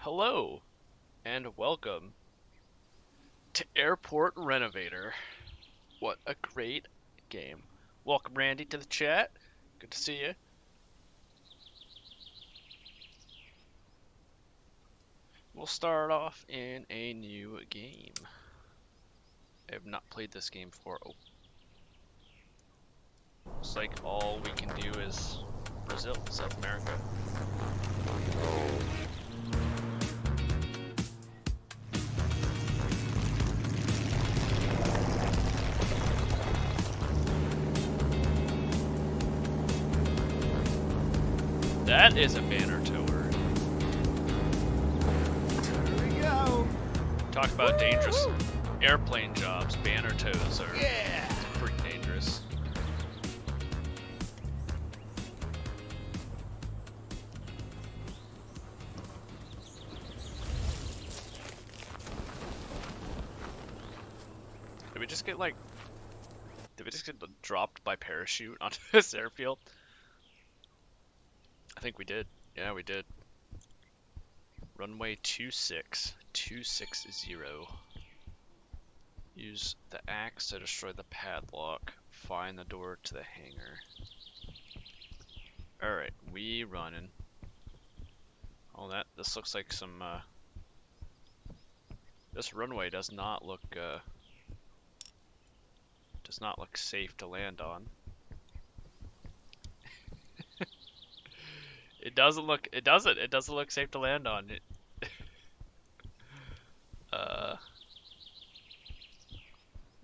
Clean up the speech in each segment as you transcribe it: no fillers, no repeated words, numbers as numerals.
Hello, and welcome to Airport Renovator. What a great game. Welcome, Randy, to the chat. Good to see you. We'll start off in a new game. I have not played this game before. Oh. Looks like all we can do is Brazil, South America. That is a banner tower. Here we go. Talk about dangerous airplane jobs. Banner tows are pretty dangerous. Did we just get dropped by parachute onto this airfield? I think we did. Yeah, we did. Runway 26260. Use the axe to destroy the padlock. Find the door to the hangar. Alright, we running. Oh, this looks like some, this runway does not look safe to land on. It doesn't look safe to land on. Not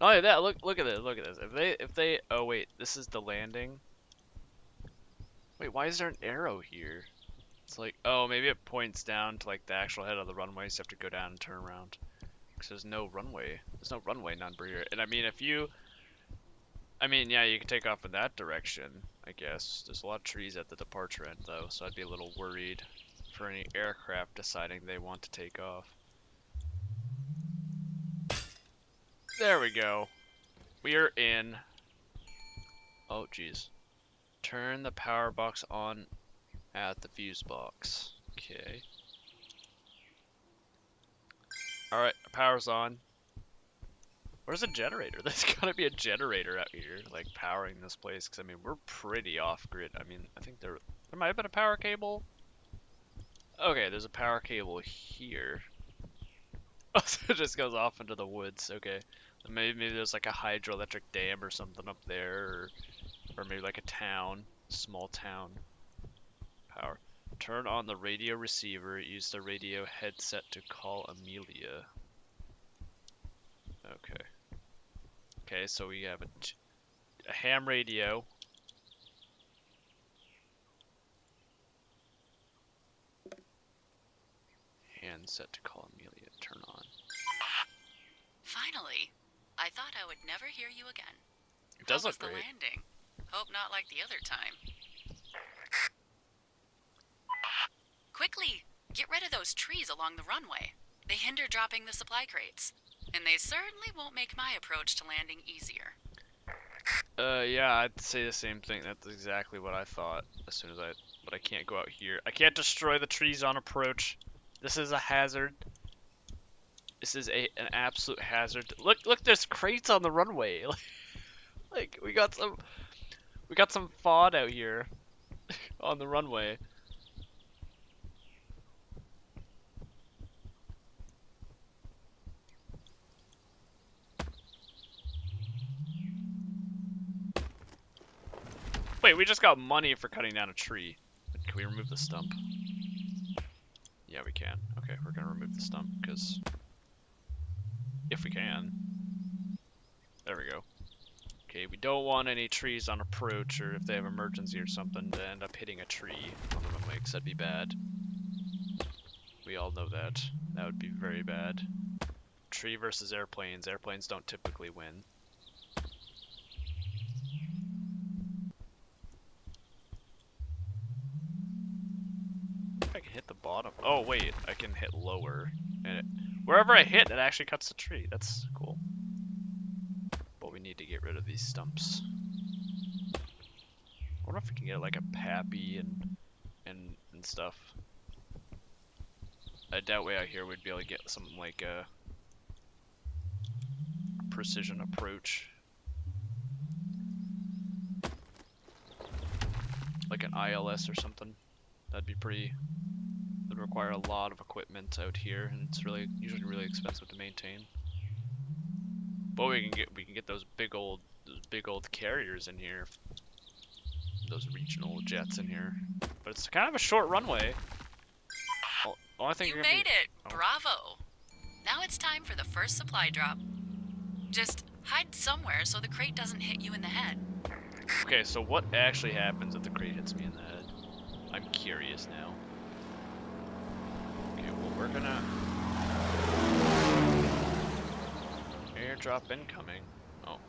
only that, look at this. If they oh wait, this is the landing. Wait, why is there an arrow here? It's like, oh, maybe it points down to like the actual head of the runway, so you have to go down and turn around. Because there's no runway number here. And I mean, yeah, you can take off in that direction, I guess. There's a lot of trees at the departure end, though, so I'd be a little worried for any aircraft deciding they want to take off. There we go. We are in. Oh, jeez. Turn the power box on at the fuse box. Okay. Alright, power's on. Where's a generator? There's gotta be a generator out here, like, powering this place, because, I mean, we're pretty off-grid. I mean, I think there might have been a power cable. Okay, there's a power cable here. Oh, so it just goes off into the woods, okay. Maybe there's, like, a hydroelectric dam or something up there, or maybe, like, a town, small town. Power. Turn on the radio receiver, use the radio headset to call Amelia. Okay. Okay, so we have a ham radio. Handset to call Amelia. Turn on. Finally. I thought I would never hear you again. It does look How was great. the landing? Hope not like the other time. Quickly! Get rid of those trees along the runway. They hinder dropping the supply crates. And they certainly won't make my approach to landing easier. Yeah, I'd say the same thing. That's exactly what I thought as soon as but I can't go out here. I can't destroy the trees on approach. This is a hazard. This is an absolute hazard. Look, there's crates on the runway. Like we got some FOD out here on the runway. Wait, we just got money for cutting down a tree. Can we remove the stump? Yeah, we can. Okay, we're gonna remove the stump, because if we can. There we go. Okay, we don't want any trees on approach, or if they have emergency or something, to end up hitting a tree on the runway, because that'd be bad. We all know that. That would be very bad. Tree versus airplanes. Airplanes don't typically win. I can hit the bottom. Oh wait, I can hit lower, and wherever I hit, it actually cuts the tree. That's cool. But we need to get rid of these stumps. I wonder if we can get like a pappy and stuff. I doubt way out here we'd be able to get something like a precision approach. Like an ILS or something. That'd be pretty... That'd require a lot of equipment out here, and it's usually really expensive to maintain. But we can get those big old carriers in here. Those regional jets in here. But it's kind of a short runway. Only thing You you're gonna made be... it! Bravo! Now it's time for the first supply drop. Just hide somewhere so the crate doesn't hit you in the head. Okay, so what actually happens if the crate hits me in the head? I'm curious now. Okay, well we're gonna... Airdrop incoming. Oh.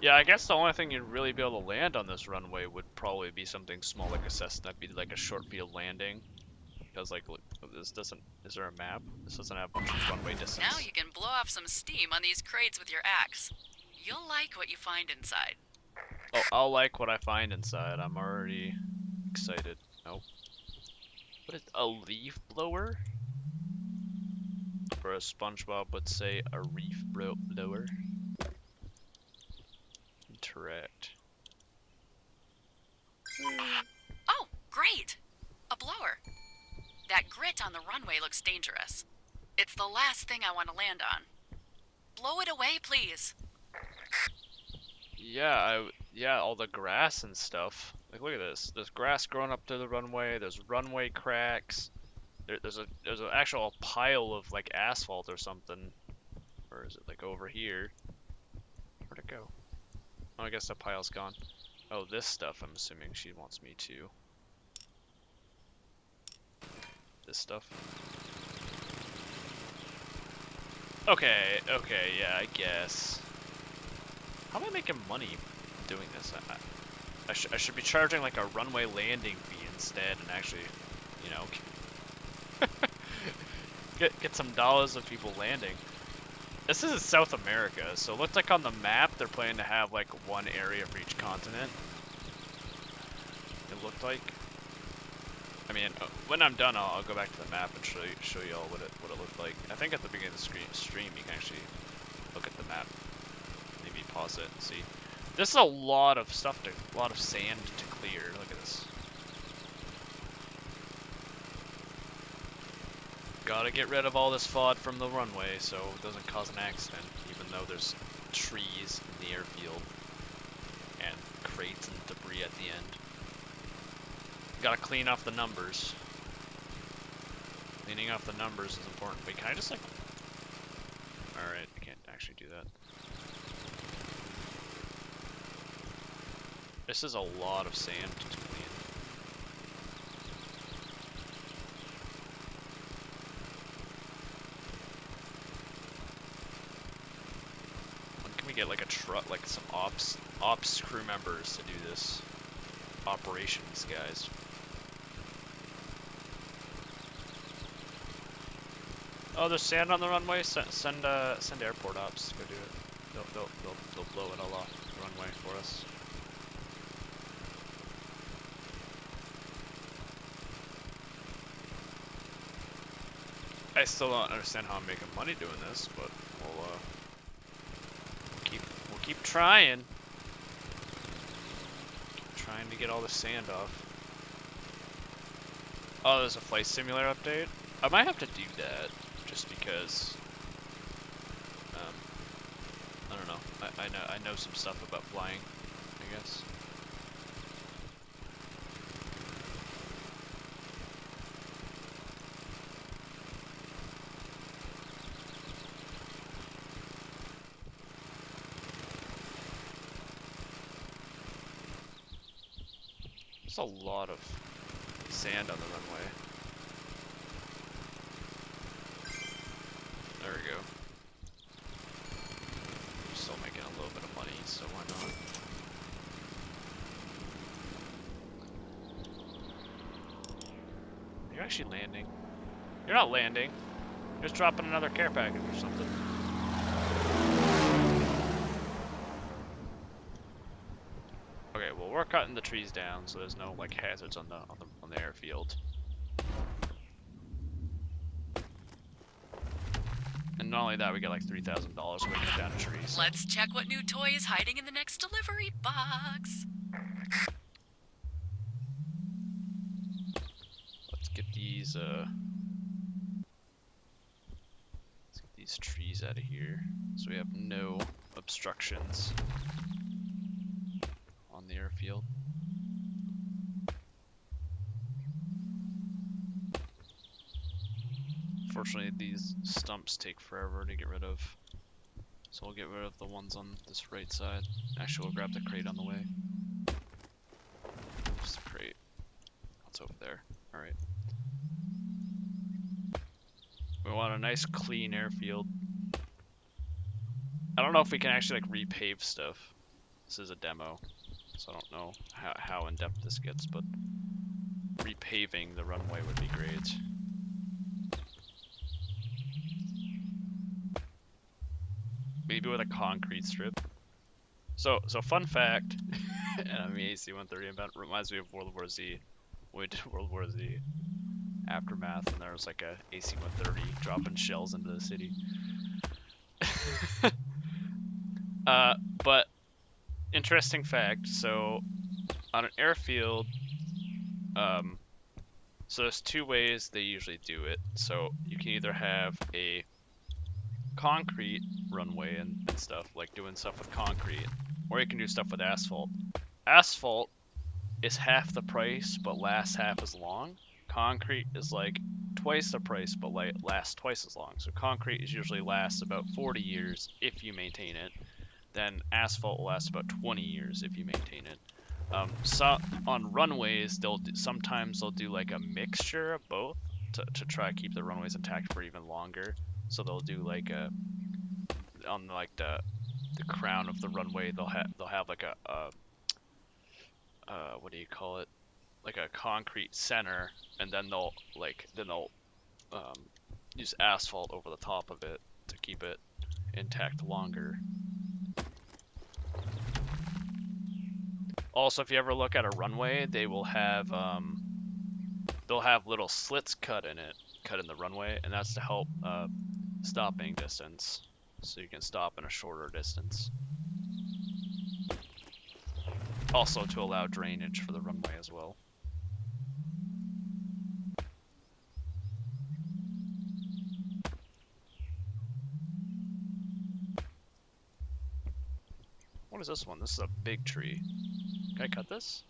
Yeah, I guess the only thing you'd really be able to land on this runway would probably be something small like a Cessna. That'd be like a short field landing. Because like, look, this doesn't... Is there a map? This doesn't have much runway distance. Now you can blow off some steam on these crates with your axe. You'll like what you find inside. Oh, I'll like what I find inside. I'm already excited. Oh. What is a leaf blower? For a SpongeBob would say a reef blower. Interact. Oh, great! A blower. That grit on the runway looks dangerous. It's the last thing I want to land on. Blow it away, please. Yeah, all the grass and stuff. Like, look at this. There's grass growing up to the runway. There's runway cracks. There's an actual pile of like asphalt or something. Or is it like over here? Where'd it go? Oh, I guess that pile's gone. Oh, this stuff. I'm assuming she wants me to. This stuff. Okay, yeah, I guess. How am I making money doing this? I should be charging like a runway landing fee instead, and actually, you know, get some dollars of people landing. This is South America, so it looks like on the map they're planning to have like one area for each continent. It looked like. I mean, when I'm done, I'll go back to the map and show you all what it looked like. I think at the beginning of the stream you can actually look at the map. Maybe pause it and see. This is a lot of stuff a lot of sand to clear. Look at this. Gotta get rid of all this FOD from the runway so it doesn't cause an accident, even though there's trees in the airfield and crates and debris at the end. Gotta clean off the numbers. Cleaning off the numbers is important. Wait, can I just like... Alright, I can't actually do that. This is a lot of sand to clean. When can we get like a truck, like some ops crew members to do this? Operations guys. Oh, there's sand on the runway. Send airport ops. Go do it. They'll blow it all off the runway for us. I still don't understand how I'm making money doing this, but we'll keep trying. Keep trying to get all the sand off. Oh, there's a flight simulator update. I might have to do that. Just because, I don't know. I know some stuff about flying, I guess. There's a lot of sand on the runway. There we go. We're still making a little bit of money, so why not? Are you actually landing? You're not landing. You're just dropping another care package or something. Okay, well we're cutting the trees down, so there's no like hazards on the airfield. And not only that, we get like $3,000 when we cut down a tree. So. Let's check what new toy is hiding in the next delivery box. Let's get these trees out of here so we have no obstructions on the airfield. Fortunately, these stumps take forever to get rid of, so we'll get rid of the ones on this right side. Actually, we'll grab the crate on the way. Just a crate. What's over there? Alright. We want a nice clean airfield. I don't know if we can actually like repave stuff. This is a demo, so I don't know how in depth this gets, but repaving the runway would be great. Maybe with a concrete strip. So fun fact, and AC-130 event reminds me of World War Z. We did World War Z Aftermath, and there was like a AC-130 dropping shells into the city. But interesting fact. So on an airfield, so there's two ways they usually do it. So you can either have a concrete runway and stuff, like doing stuff with concrete, or you can do stuff with asphalt. Asphalt is half the price but lasts half as long. Concrete is like twice the price but lasts twice as long. So concrete is usually lasts about 40 years if you maintain it. Then asphalt will last about 20 years if you maintain it. So on runways, sometimes they'll do like a mixture of both to try to keep the runways intact for even longer. So they'll do like on like the crown of the runway, they'll have like a what do you call it? Like a concrete center, and then they'll use asphalt over the top of it to keep it intact longer. Also, if you ever look at a runway, they will have they'll have little slits cut in the runway, and that's to help stopping distance, so you can stop in a shorter distance. Also to allow drainage for the runway as well. What is this one? This is a big tree. Can I cut this?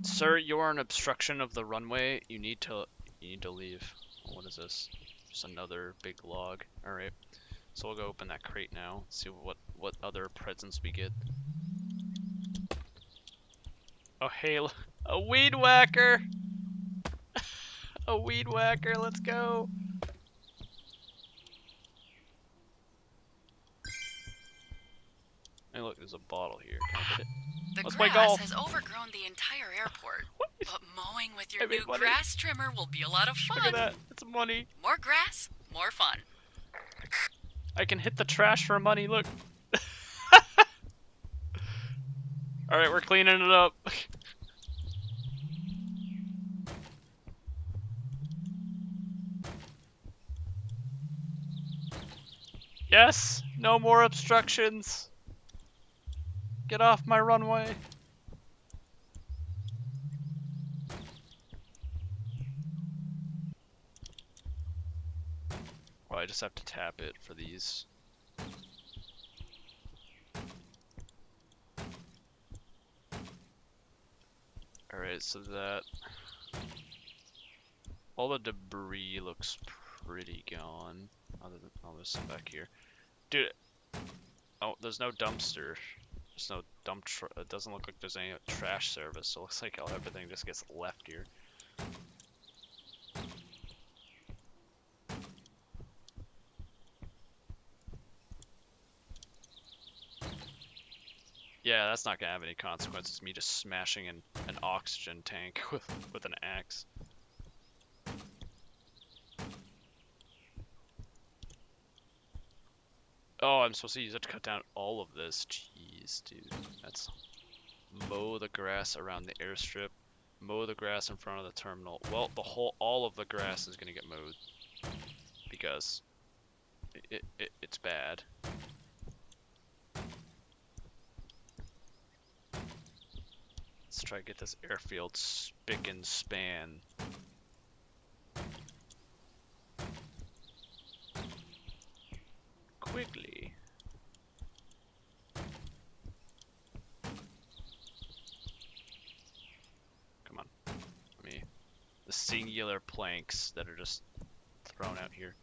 Sir, you are an obstruction of the runway. You need to leave. What is this? Just another big log. Alright. So we'll go open that crate now. See what other presents we get. Oh hey, a weed whacker! A weed whacker, let's go! Hey look, there's a bottle here. Can I get it? The Let's play grass golf. has overgrown the entire airport. But mowing with your I made new money. grass trimmer will be a lot of fun. Look at that, it's money. More grass, more fun. I can hit the trash for money, look. Alright, we're cleaning it up. Yes! No more obstructions! Get off my runway! Well, I just have to tap it for these. Alright, so that... all the debris looks pretty gone. Other than, oh, there's some back here. Dude, oh, there's no dumpster. There's no dump it doesn't look like there's any trash service, so it looks like everything just gets left here. Yeah, that's not gonna have any consequences. Me just smashing an oxygen tank with an axe. Oh, I'm supposed to use it to cut down all of this. Jeez, dude. That's mow the grass around the airstrip, mow the grass in front of the terminal. Well, all of the grass is gonna get mowed because it's bad. Let's try to get this airfield spick and span. Quickly. Come on. The singular planks that are just thrown out here.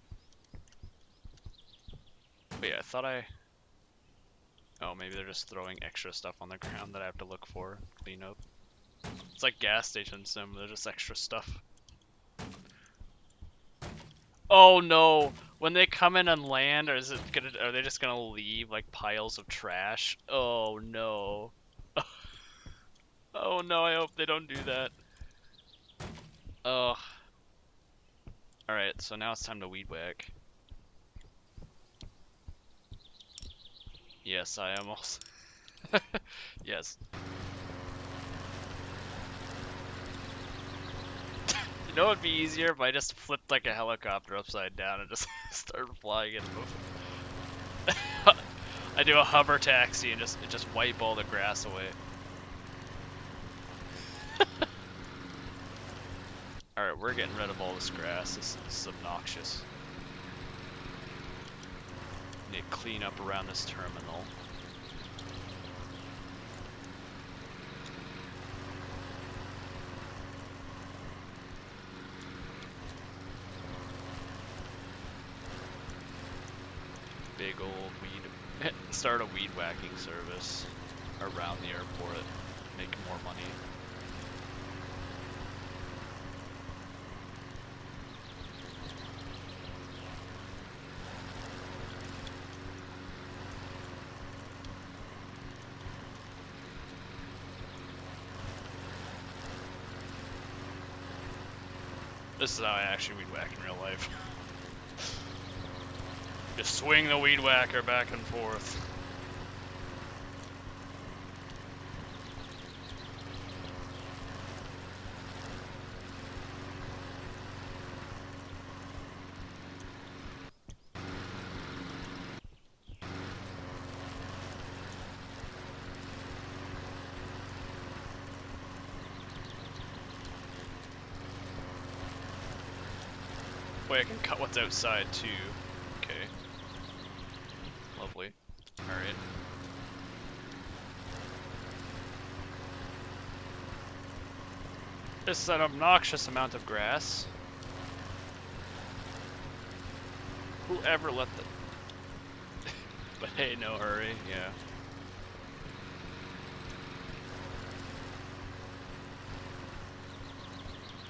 Wait, I thought oh, maybe they're just throwing extra stuff on the ground that I have to look for, clean up. It's like gas station sim, they're just extra stuff. Oh no! When they come in and land, are they just gonna leave like piles of trash? Oh no. Oh no, I hope they don't do that. Ugh. Alright, so now it's time to weed whack. Yes, I am also. Yes. You know what would be easier if I just flipped like a helicopter upside down and just started flying it over. I do a hover taxi and just wipe all the grass away. Alright, we're getting rid of all this grass. This is obnoxious. Need to clean up around this terminal. Big old weed. Start a weed whacking service around the airport. Make more money. This is how I actually weed whack in real life. Just swing the weed whacker back and forth. Wait, I can cut what's outside too. Okay. Lovely. Alright. This is an obnoxious amount of grass. Who ever let the... But hey, no hurry, yeah.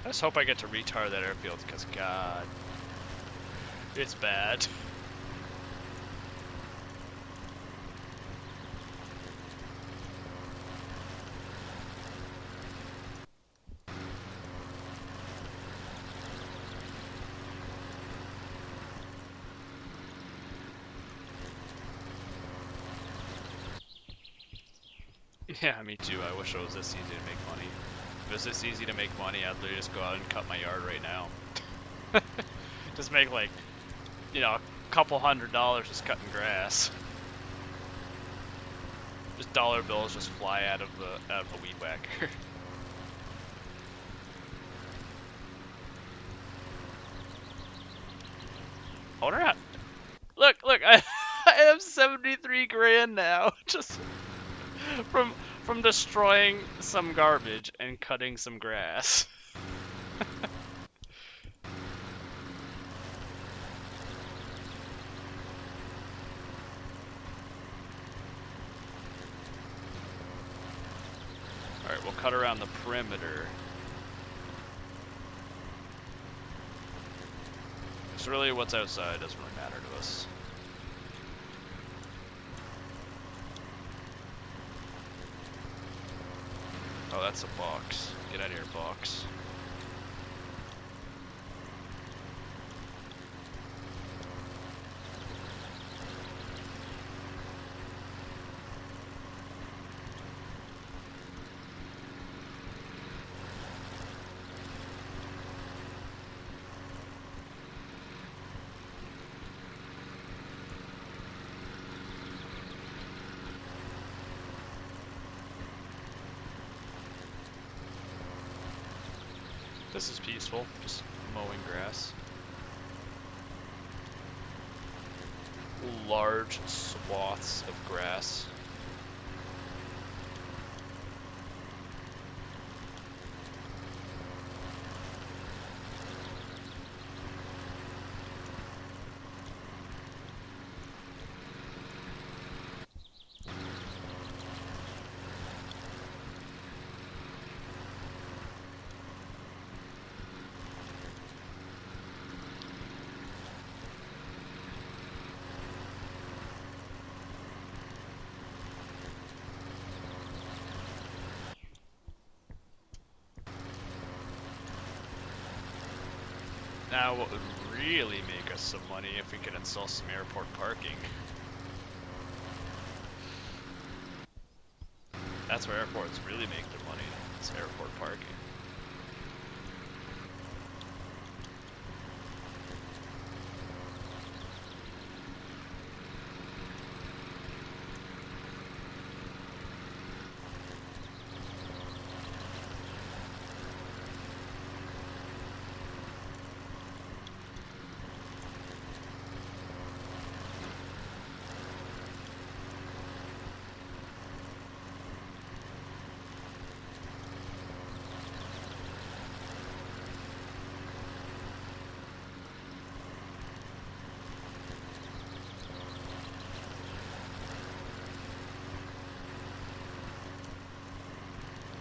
I just hope I get to retar that airfield, because god... It's bad. Yeah, me too. I wish it was this easy to make money. If it was this easy to make money, I'd literally just go out and cut my yard right now. Just make like, you know, a couple $100 just cutting grass. Just dollar bills just fly out of the weed whacker. I wonder how. Look! I have 73 grand now, just from destroying some garbage and cutting some grass. Alright, we'll cut around the perimeter. Because really what's outside doesn't really matter to us. Oh, that's a box. Get out of here, box. This is peaceful, just mowing grass. Large swaths of grass. Now, what would really make us some money if we could install some airport parking. That's where airports really make their money. It's airport parking.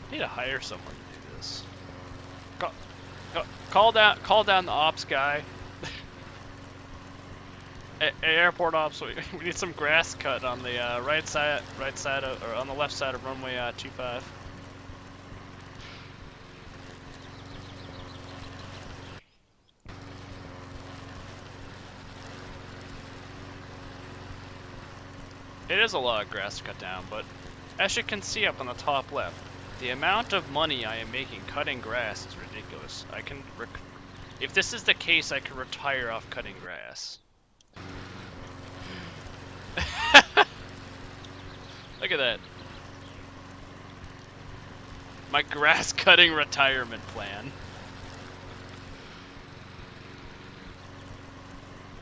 I need to hire someone to do this. Call down the ops guy. Airport ops. We need some grass cut on the right side of, or on the left side of runway 25. It is a lot of grass to cut down, but as you can see up on the top left, the amount of money I am making cutting grass is ridiculous. I can, if this is the case, I can retire off cutting grass. Look at that. My grass cutting retirement plan.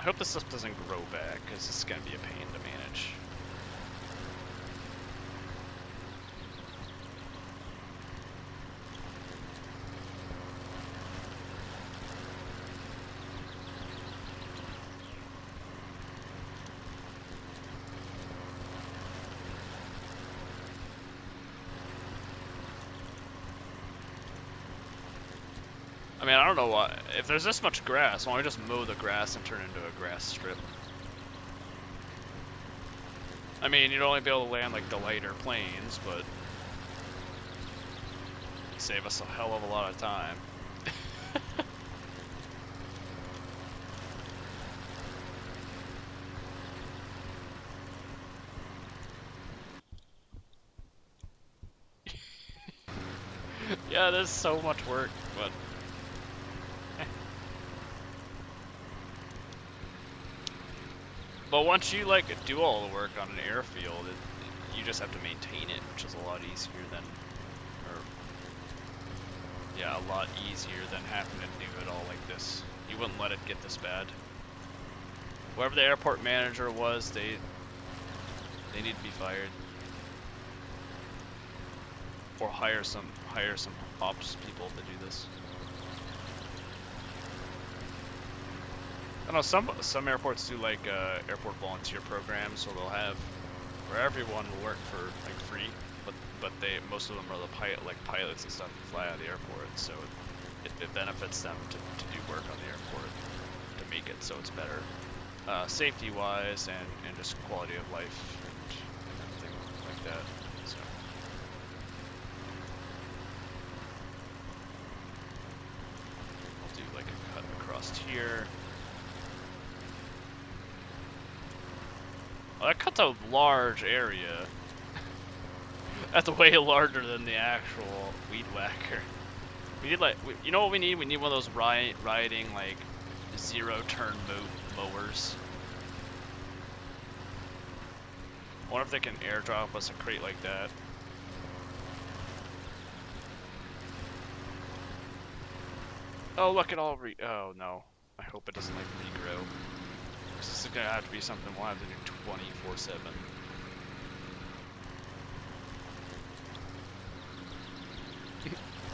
I hope this stuff doesn't grow back, because it's going to be a pain to manage. I mean, I don't know why. If there's this much grass, why don't we just mow the grass and turn it into a grass strip? I mean, you'd only be able to land like the lighter planes, but it'd save us a hell of a lot of time. Yeah, there's so much work, but but once you like do all the work on an airfield, you just have to maintain it, which is a lot easier than, or yeah, a lot easier than having to do it all like this. You wouldn't let it get this bad. Whoever the airport manager was, they need to be fired, or hire some ops people to do this. I know some airports do like airport volunteer programs, so they'll have where everyone will work for like free, but most of them are the pilots and stuff who fly out of the airport, so it benefits them to do work on the airport to make it so it's better, safety wise and just quality of life and everything like that. So. I'll do like a cut across here. Well, that cuts a large area. That's way larger than the actual weed whacker. We need like, you know what we need? We need one of those riding like zero turn mowers. I wonder if they can airdrop us a crate like that. Oh, look, it all oh, no. I hope it doesn't, like, regrow. This is gonna have to be something we'll have to do 24/7.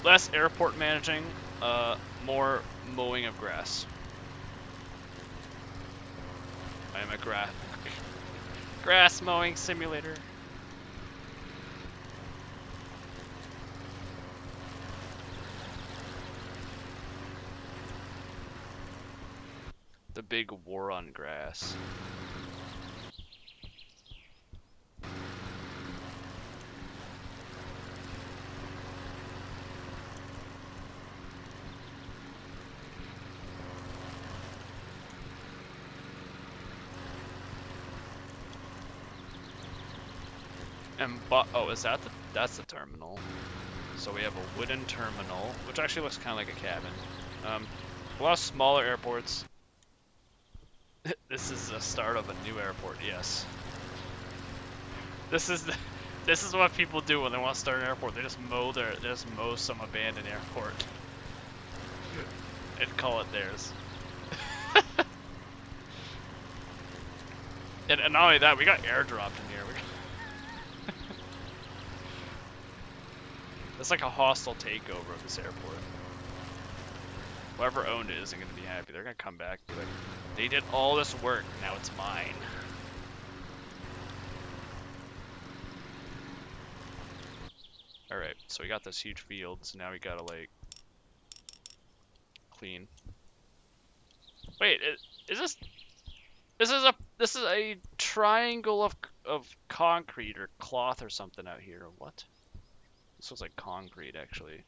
Less airport managing, more mowing of grass. I am a grass mowing simulator. The big war on grass. And oh, is that that's the terminal? So we have a wooden terminal, which actually looks kind of like a cabin. A lot of smaller airports. This is the start of a new airport. Yes. This is what people do when they want to start an airport. They just mow some abandoned airport and call it theirs. and not only that, we got airdropped in here. It's like a hostile takeover of this airport. Whoever owned it isn't going to be happy. They're going to come back and be like, they did all this work, now it's mine. Alright, so we got this huge field, so now we gotta, like, clean. Wait, is this is a triangle of concrete or cloth or something out here? What? This looks like concrete, actually.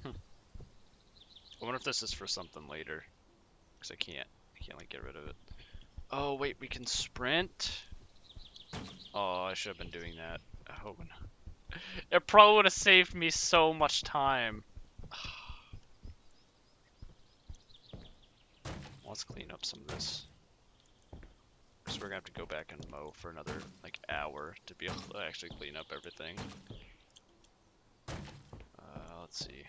I wonder if this is for something later, because I can't like get rid of it. Oh wait, we can sprint. Oh, I should have been doing that. Oh, no. It probably would have saved me so much time. Let's clean up some of this, because we're gonna have to go back and mow for another like hour to be able to actually clean up everything. Let's see.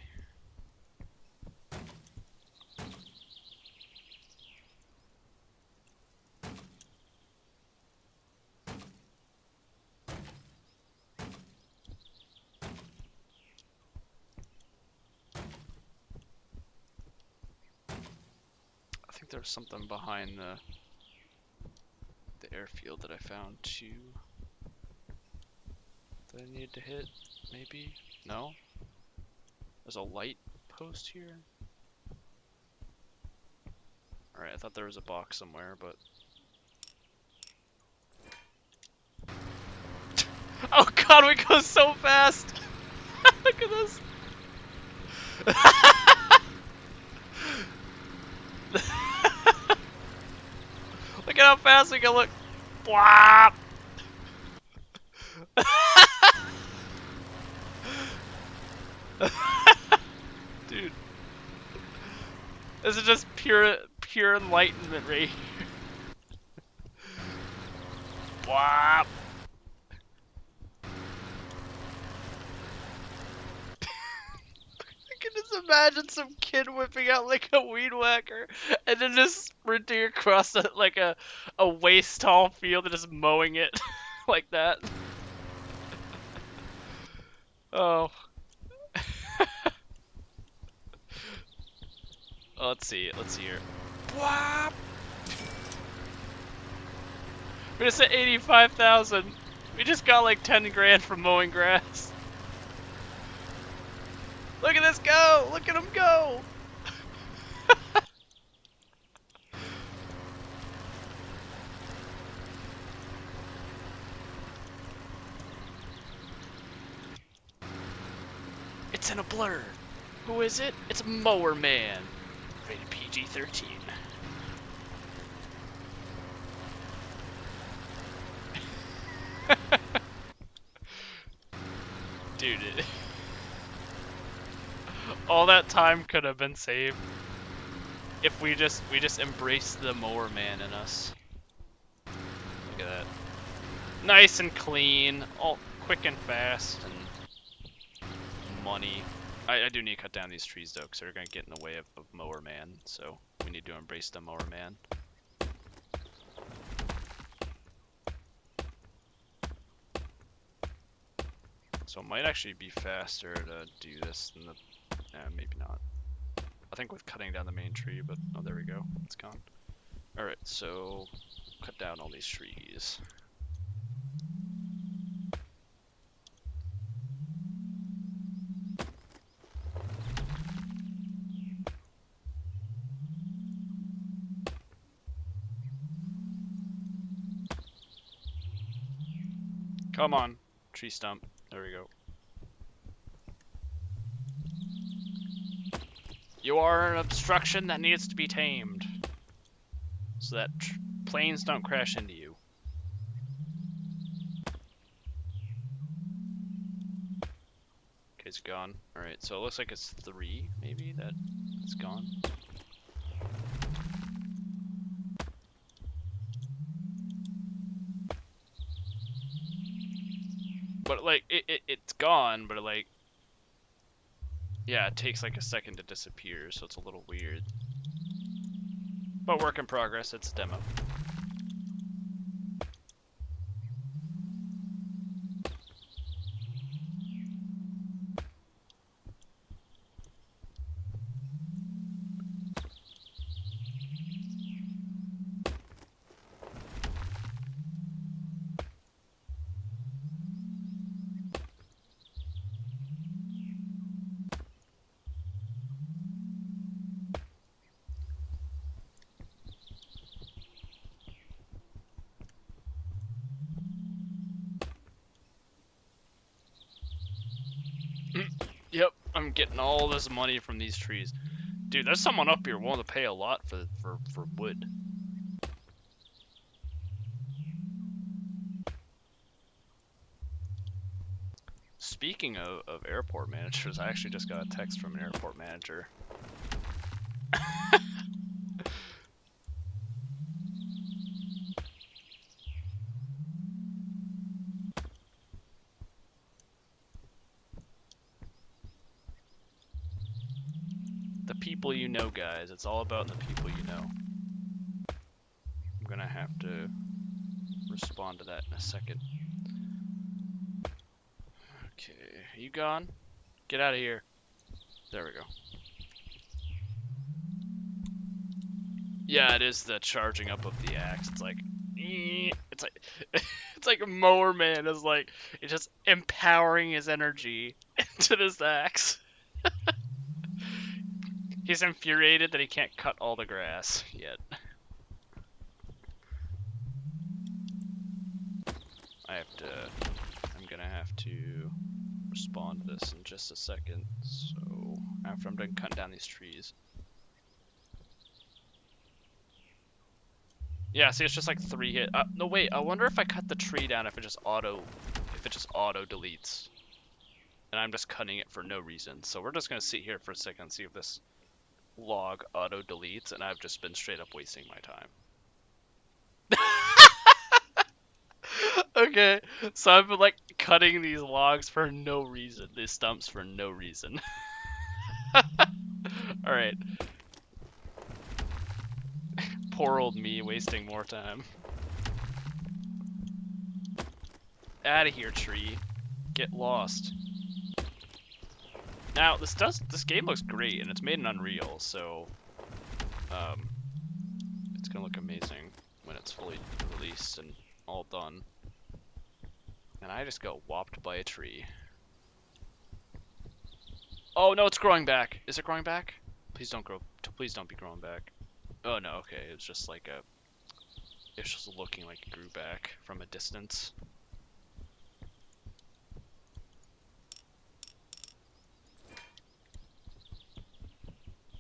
I think there was something behind the airfield that I found too. That I needed to hit, maybe? No? There's a light post here? Alright, I thought there was a box somewhere, but... Oh god, we go so fast! Look at this! Look at how fast we can look! Bwop! Dude. This is just pure enlightenment right here. Bwop! I can just imagine some kid whipping out like a weed whacker and then just sprinting across like a waist tall field and just mowing it like that. Oh. Oh, let's see here. Bwop! We just hit 85,000. We just got like 10 grand from mowing grass. Look at this go! Look at him go! It's in a blur. Who is it? It's Mower Man. Rated PG-13. Dude, all that time could have been saved if we just embraced the Mower Man in us. Look at that. Nice and clean, all quick and fast, and money. I do need to cut down these trees though, because they're gonna get in the way of Mower Man. So we need to embrace the Mower Man. So it might actually be faster to do this than the... maybe not. I think with cutting down the main tree, but... Oh, there we go. It's gone. Alright, so... Cut down all these trees. Come on, tree stump. There we go. You are an obstruction that needs to be tamed. So that planes don't crash into you. Okay, it's gone. Alright, so it looks like it's 3, maybe, that it's gone. But, like, it's gone, but, like... Yeah, it takes, like, a second to disappear, so it's a little weird. But work in progress, it's a demo. Yep, I'm getting all this money from these trees. Dude, there's someone up here willing to pay a lot for wood. Speaking of airport managers, I actually just got a text from an airport manager. The people you know, guys. It's all about the people you know. I'm gonna have to respond to that in a second. Okay, are you gone? Get out of here. There we go. Yeah, it is the charging up of the axe. It's like, it's like, it's like Mower Man is like, it's just empowering his energy into this axe. He's infuriated that he can't cut all the grass yet. I'm gonna have to respond to this in just a second. So, after I'm done cutting down these trees. Yeah, see, it's just like 3 hit. No, wait, I wonder if I cut the tree down if it just auto deletes. And I'm just cutting it for no reason. So we're just gonna sit here for a second and see if this log auto deletes, and I've just been straight up wasting my time. Okay, so I've been like cutting these logs for no reason, these stumps for no reason. Alright. Poor old me wasting more time. Out of here, tree. Get lost. Now, this game looks great, and it's made in Unreal, so it's gonna look amazing when it's fully released and all done. And I just got whopped by a tree. Oh no, it's growing back. Is it growing back? Please don't grow. Please don't be growing back. Oh no, okay. It was just like a. It's just looking like it grew back from a distance.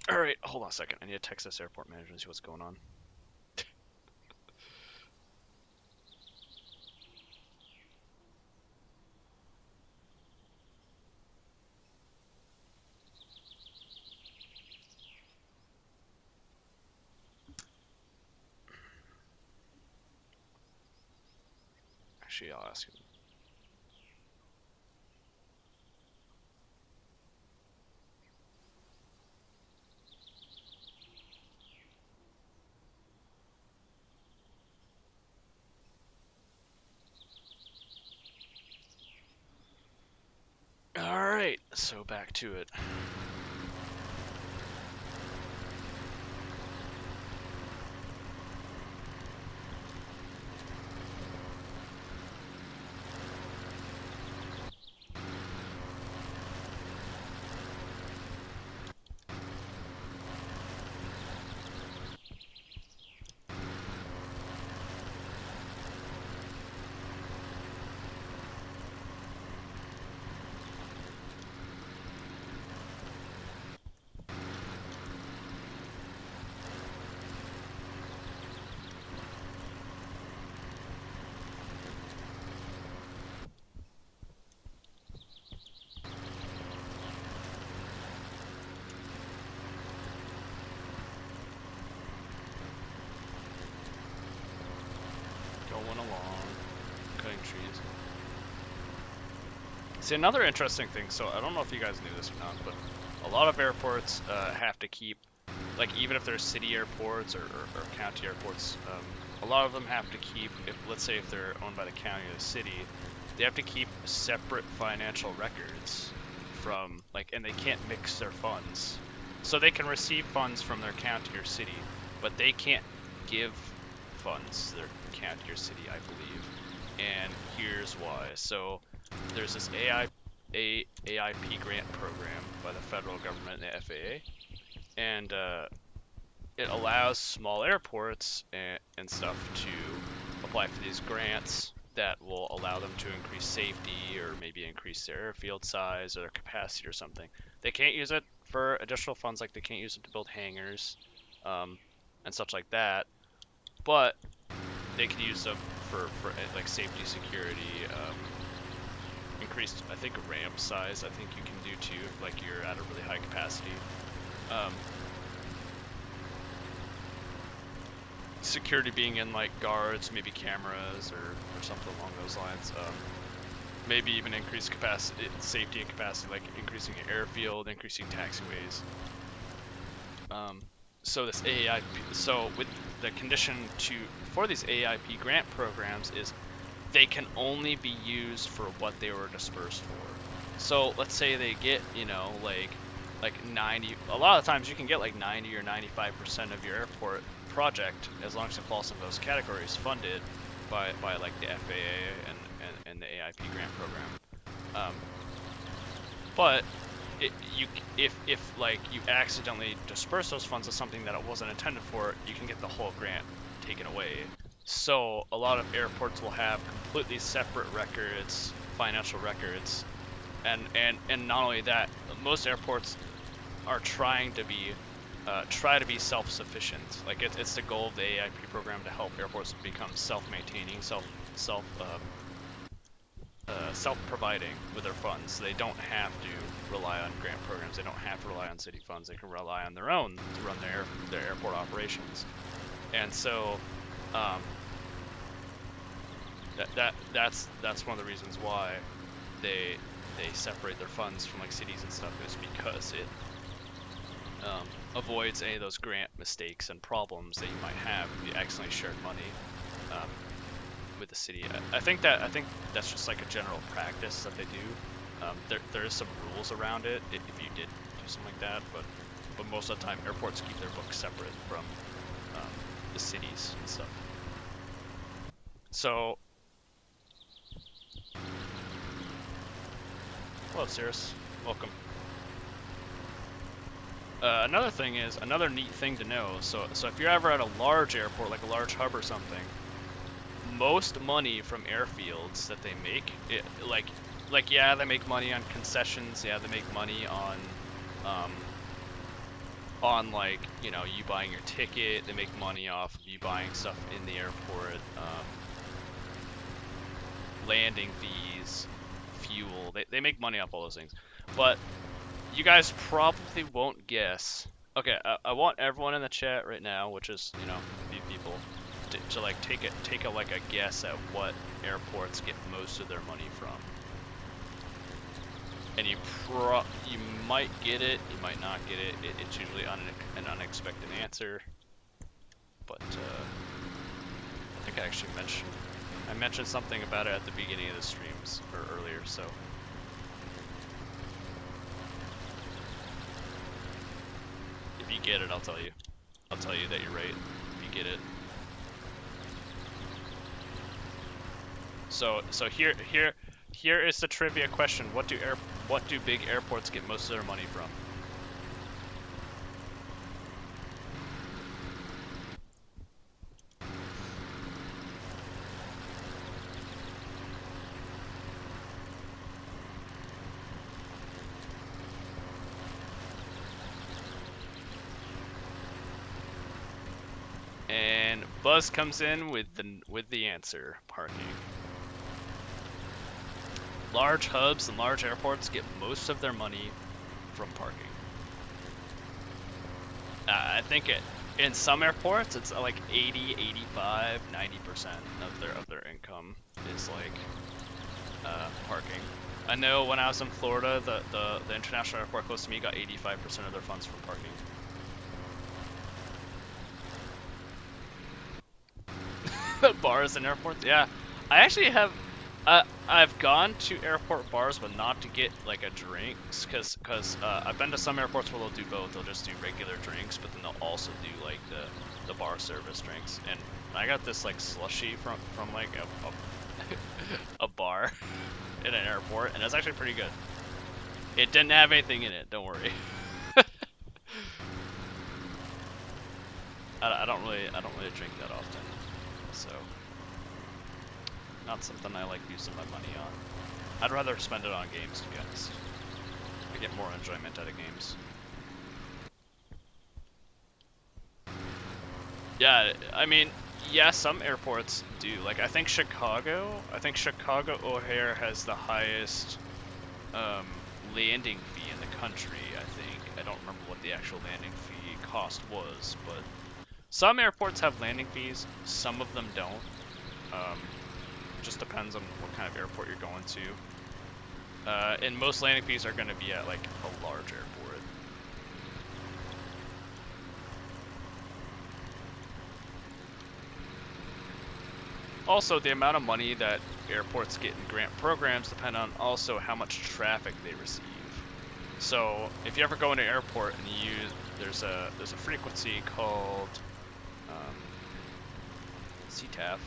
All right, hold on a second. I need to text this airport manager and see what's going on. Actually, I'll ask him. right, so back to it. Going along, cutting trees. See, another interesting thing, so I don't know if you guys knew this or not, but a lot of airports have to keep, like, even if they're city airports or county airports, a lot of them have to keep, if let's say if they're owned by the county or the city, they have to keep separate financial records from, like, and they can't mix their funds. So they can receive funds from their county or city, but they can't give funds to their county or city, I believe. And here's why. So there's this AIP grant program by the federal government and the FAA, and it allows small airports and stuff to apply for these grants that will allow them to increase safety or maybe increase their airfield size or their capacity or something. They can't use it for additional funds, like they can't use it to build hangars and such like that, but they can use them for like safety, security, increased, I think, ramp size, I think you can do too, if like you're at a really high capacity. Security being in like guards, maybe cameras or something along those lines. Maybe even increased capacity, safety and capacity, like increasing an airfield, increasing taxiways. So this AIP, so with the condition for these AIP grant programs is they can only be used for what they were dispersed for. So let's say they get, you know, like 90, a lot of times you can get like 90 or 95% of your airport project, as long as it falls in those categories, funded by like the FAA and the AIP grant program. But if like you accidentally disperse those funds as something that it wasn't intended for, you can get the whole grant taken away. So a lot of airports will have completely separate records, financial records, and not only that, most airports are trying to be self-sufficient. Like it's the goal of the AIP program to help airports become self-maintaining, self-providing with their funds. They don't have to rely on grant programs. They don't have to rely on city funds. They can rely on their own to run their airport operations. And so that's one of the reasons why they separate their funds from like cities and stuff, is because it avoids any of those grant mistakes and problems that you might have if you accidentally shared money with the city. I think that's just like a general practice that they do. There is some rules around it if you did do something like that, but most of the time airports keep their books separate from the cities and stuff. So, hello, Cirrus. Welcome. Another neat thing to know. So if you're ever at a large airport, like a large hub or something, most money from airfields that they make, yeah, they make money on concessions. Yeah, they make money on like, you know, you buying your ticket. They make money off of you buying stuff in the airport, landing fees, fuel. They make money off all those things. But you guys probably won't guess. Okay, I want everyone in the chat right now, which is, you know, a few people, to like take a guess at what airports get most of their money from. And you might get it, you might not get it. It's usually an unexpected answer. But I think I actually mentioned something about it at the beginning of the streams or earlier. So you get it, I'll tell you. I'll tell you that you're right if you get it. So here is the trivia question. What do big airports get most of their money from? And Buzz comes in with the answer: parking. Large hubs and large airports get most of their money from parking. I think in some airports it's like 80, 85, 90% of their income is like parking. I know when I was in Florida, the international airport close to me got 85% of their funds from parking. Bars and airports, yeah. I actually have, I've gone to airport bars, but not to get like a drinks, cause I've been to some airports where they'll do both. They'll just do regular drinks, but then they'll also do like the bar service drinks. And I got this like slushy from like a bar in an airport, and it's actually pretty good. It didn't have anything in it, don't worry. I don't really drink that often, so not something I like using my money on. I'd rather spend it on games, to be honest. I get more enjoyment out of games. Yeah, I mean, yeah, some airports do. Like, I think Chicago O'Hare has the highest landing fee in the country, I think. I don't remember what the actual landing fee cost was, but some airports have landing fees, some of them don't. Just depends on what kind of airport you're going to. And most landing fees are going to be at like a large airport. Also, the amount of money that airports get in grant programs depend on also how much traffic they receive. So if you ever go into an airport and you use, there's a frequency called CTAF.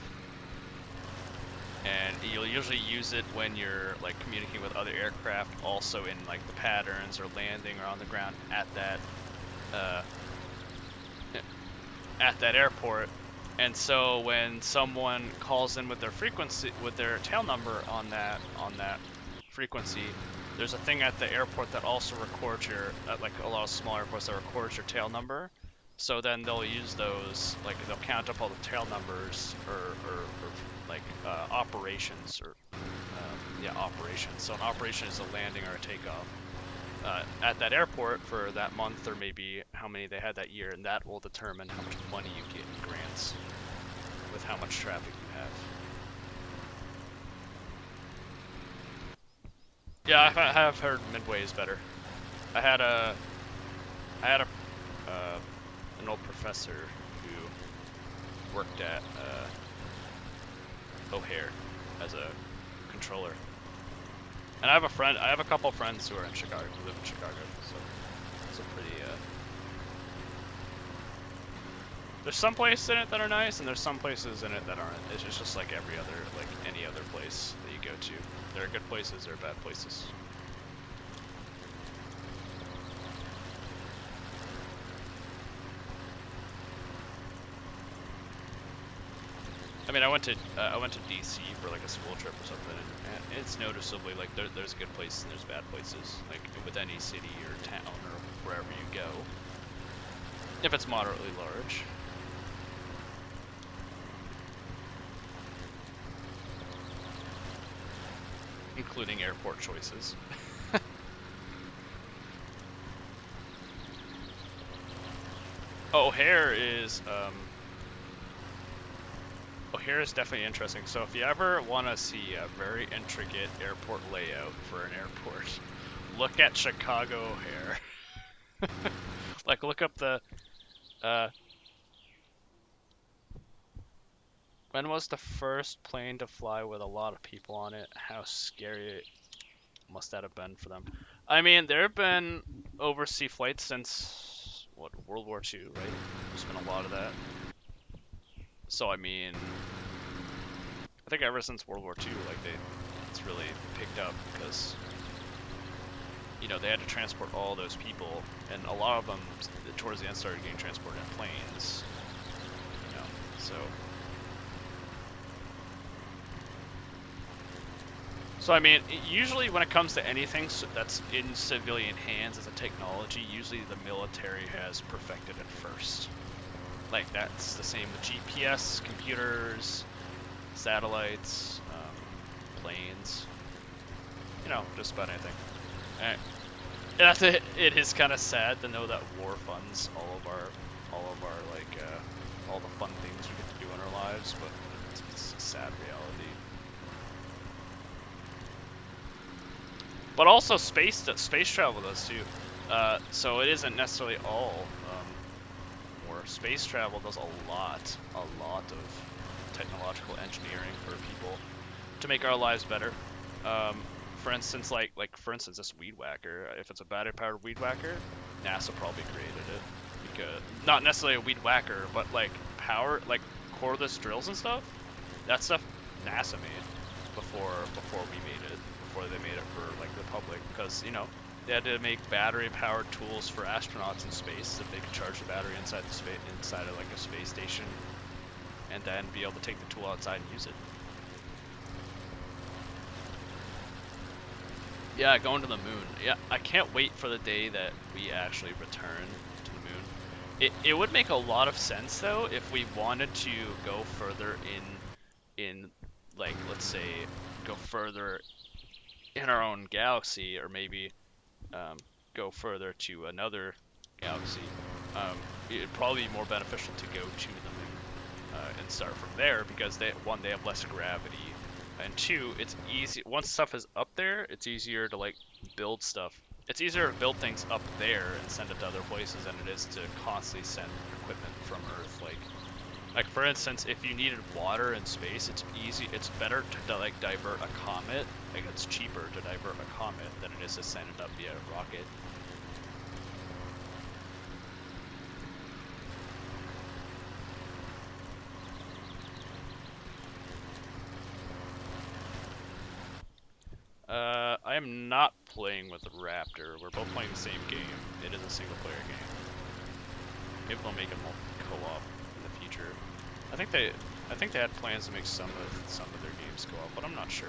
And you'll usually use it when you're like communicating with other aircraft, also in like the patterns or landing or on the ground at that airport. And so when someone calls in with their frequency, with their tail number on that frequency, there's a thing at the airport that also records your, like a lot of small airports that records your tail number. So then they'll use those, like they'll count up all the tail numbers or like operations or operations. So an operation is a landing or a takeoff at that airport for that month, or maybe how many they had that year, and that will determine how much money you get in grants with how much traffic you have. Yeah, I have heard Midway is better. I had an old professor who worked at O'Hare as a controller, and I have a couple friends who are in Chicago, who live in Chicago, so it's a pretty there's some places in it that are nice, and there's some places in it that aren't. It's just like any other place that you go to. There are good places, there are bad places. I mean, I went to DC for like a school trip or something, and it's noticeably like there's good places and there's bad places, like with any city or town or wherever you go, if it's moderately large. Including airport choices. O'Hare is definitely interesting. So if you ever want to see a very intricate airport layout for an airport, look at Chicago O'Hare. Like look up the when was the first plane to fly with a lot of people on it? How scary must that have been for them? I mean, there have been overseas flights since what, World War II, right? There's been a lot of that. So I mean, I think ever since World War II, like it's really picked up because they had to transport all those people, and a lot of them towards the end started getting transported in planes. So. So I mean, usually when it comes to anything that's in civilian hands as a technology, usually the military has perfected it first. Like that's the same with GPS, computers, satellites, planes, just about anything. And it is kind of sad to know that war funds all of our like all the fun things we get to do in our lives, but it's a sad reality. But also space travel does too. So it isn't necessarily all war. Space travel does a lot of technological engineering for people to make our lives better. For instance, for instance, this weed whacker. If it's a battery-powered weed whacker, NASA probably created it because not necessarily a weed whacker, but like power, like cordless drills and stuff. That stuff NASA made before we made it. Before they made it for like the public, because they had to make battery-powered tools for astronauts in space that they could charge the battery inside of like a space station, and then be able to take the tool outside and use it. Yeah, going to the moon. Yeah, I can't wait for the day that we actually return to the moon. It would make a lot of sense though if we wanted to go further in like, let's say, go further in our own galaxy, or maybe go further to another galaxy. It'd probably be more beneficial to go to the moon and start from there, because they have less gravity, and two, it's easy. Once stuff is up there, it's easier to like build stuff. It's easier to build things up there and send it to other places than it is to constantly send equipment from Earth. Like for instance, if you needed water in space, it's better to like divert a comet. Like it's cheaper to divert a comet than it is to send it up via a rocket. I am not playing with the Raptor. We're both playing the same game. It is a single player game. Maybe they'll make it more co-op in the future. I think they had plans to make some of their games co-op, but I'm not sure.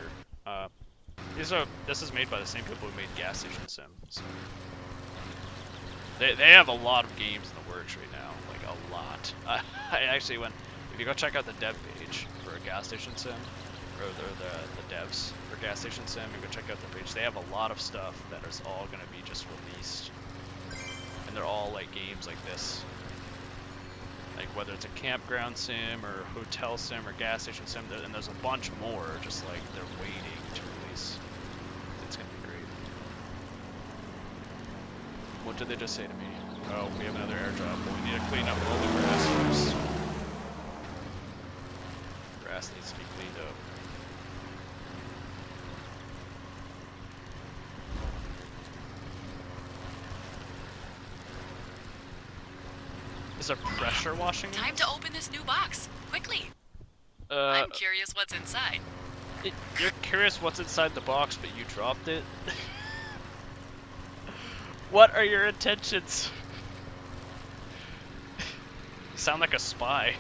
This is made by the same people who made Gas Station Sim, so they have a lot of games in the works right now, like a lot. I actually went, if you go check out the dev page for a Gas Station Sim, or the devs for Gas Station Sim, and go check out their page. They have a lot of stuff that is all gonna be just released, and they're all like games like this. Like whether it's a campground sim or hotel sim or gas station sim, and there's a bunch more just like they're waiting to release. It's gonna be great. What did they just say to me? Oh, we have another airdrop, but we need to clean up all the grass first. Grass needs to be cleaned up. Is there pressure washing? Time to open this new box. Quickly. I'm curious what's inside. You're curious what's inside the box, but you dropped it? What are your intentions? You sound like a spy.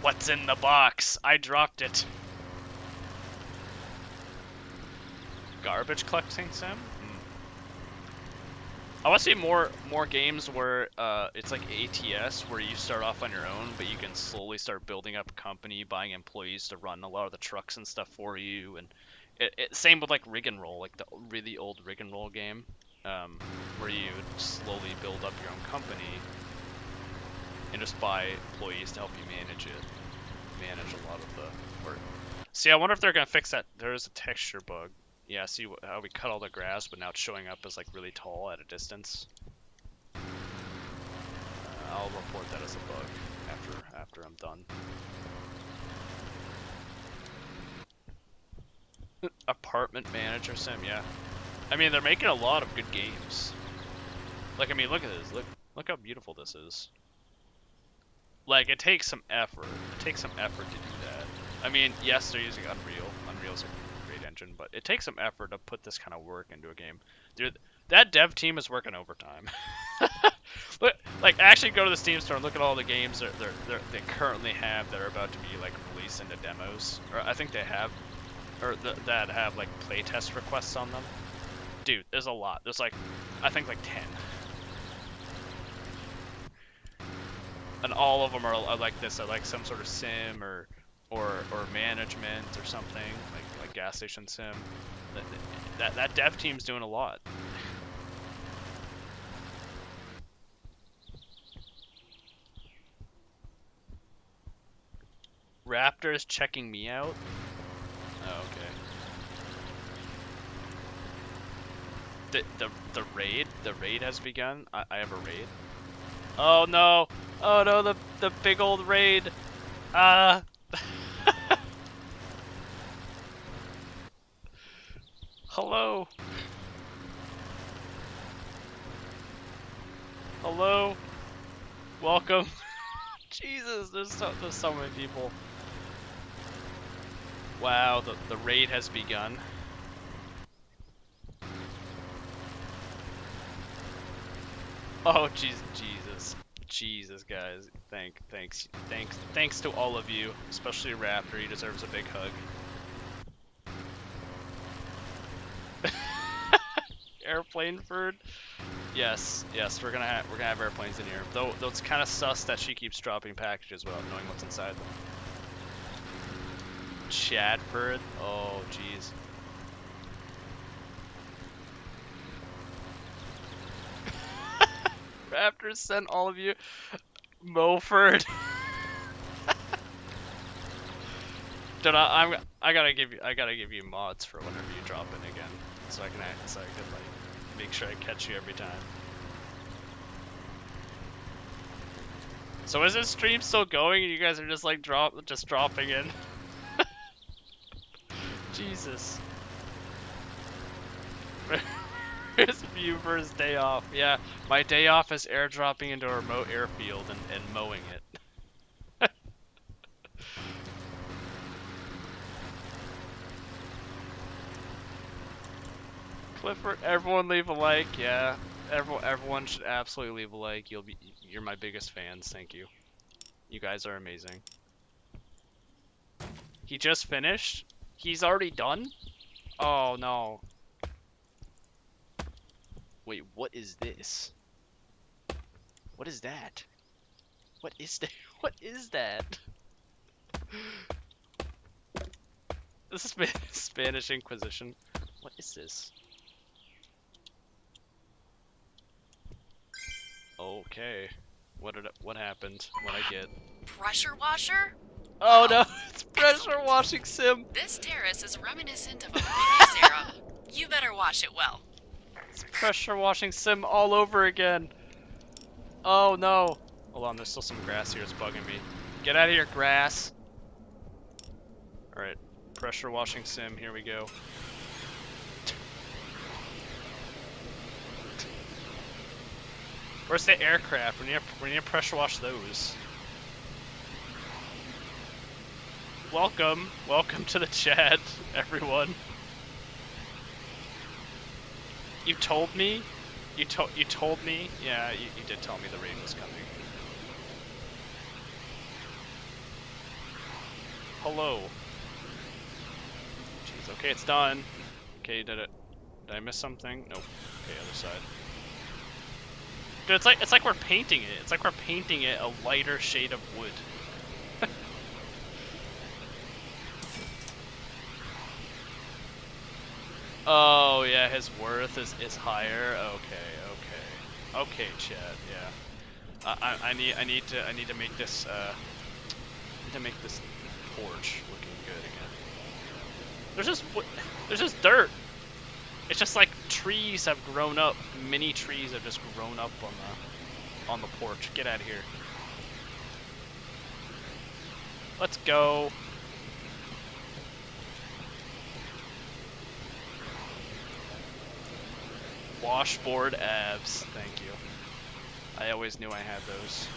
What's in the box? I dropped it. Garbage collecting sim? I want to see more games where it's like ATS, where you start off on your own, but you can slowly start building up a company, buying employees to run a lot of the trucks and stuff for you. And same with like Rig and Roll, like the really old Rig and Roll game, where you would slowly build up your own company and just buy employees to help you manage a lot of the work. See, I wonder if they're gonna fix that. There is a texture bug. Yeah, see how we cut all the grass, but now it's showing up as like really tall at a distance. I'll report that as a bug after I'm done. Apartment manager sim, yeah. I mean, they're making a lot of good games. Like, I mean, look at this. Look how beautiful this is. Like, it takes some effort. It takes some effort to do that. I mean, yes, they're using Unreal. Unreal's a great engine, but it takes some effort to put this kind of work into a game. Dude, that dev team is working overtime. Look, like, actually go to the Steam store and look at all the games they currently have that are about to be, like, released into demos. Or I think they have, or that have, like, playtest requests on them. Dude, there's a lot. There's, like, I think, like, 10. And all of them are like this, are like some sort of sim or management or something, like gas station sim. That dev team's doing a lot. Raptor's checking me out. Oh, okay. The raid has begun. I have a raid. Oh no! Oh no! The big old raid. Ah. Hello. Hello. Welcome. Jesus, there's so many people. Wow, the raid has begun. Oh, Jesus, guys. Thanks to all of you, especially Raptor. He deserves a big hug. Airplane bird. Yes, we're gonna have airplanes in here. Though it's kind of sus that she keeps dropping packages without knowing what's inside them. Chadford. Oh, jeez. Raptors sent all of you. Moford. Dude, I gotta give you mods for whenever you drop in again, so I can like make sure I catch you every time. So is this stream still going and you guys are just like dropping in? Jesus. Here's View for his day off. Yeah, my day off is airdropping into a remote airfield and mowing it. Clifford, everyone leave a like. Yeah, everyone should absolutely leave a like. You're my biggest fans. Thank you. You guys are amazing. He just finished? He's already done? Oh no. Wait, what is this? What is that? What is that? What is that? This is Spanish Inquisition. What is this? Okay. What happened? What'd I get? Pressure washer? Oh Wow. no, it's pressure washing sim. This terrace is reminiscent of a previous era. You better wash it well. It's pressure washing sim all over again. Oh no. Hold on, there's still some grass here. It's bugging me. Get out of here, grass. Alright, pressure washing sim. Here we go. Where's the aircraft? We need to pressure wash those. Welcome to the chat, everyone. You told me? You told me? Yeah, you did tell me the raid was coming. Hello. Jeez, okay, it's done. Okay, did I miss something? Nope. Okay, other side. Dude, it's like we're painting it. It's like we're painting it a lighter shade of wood. Oh yeah, his worth is higher. Okay, Chad. Yeah. I need to make this porch looking good again. There's just dirt. It's just like trees have grown up. Mini trees have just grown up on the porch. Get out of here. Let's go. Washboard abs. Thank you. I always knew I had those.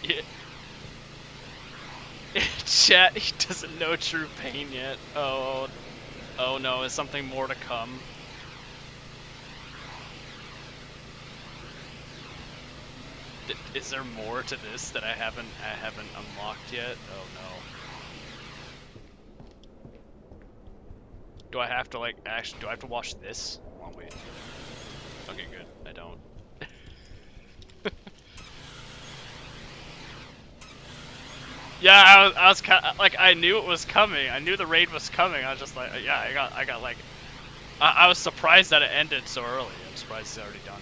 Yeah. Chat, he doesn't know true pain yet. Oh no, is something more to come? Is there more to this that I haven't unlocked yet? Oh no. Do I have to like actually? Do I have to watch this? Oh wait. Okay, good. I don't. Yeah, I was kind of, like, I knew it was coming. I knew the raid was coming. I was just like, yeah, I got like, I was surprised that it ended so early. I'm surprised it's already done.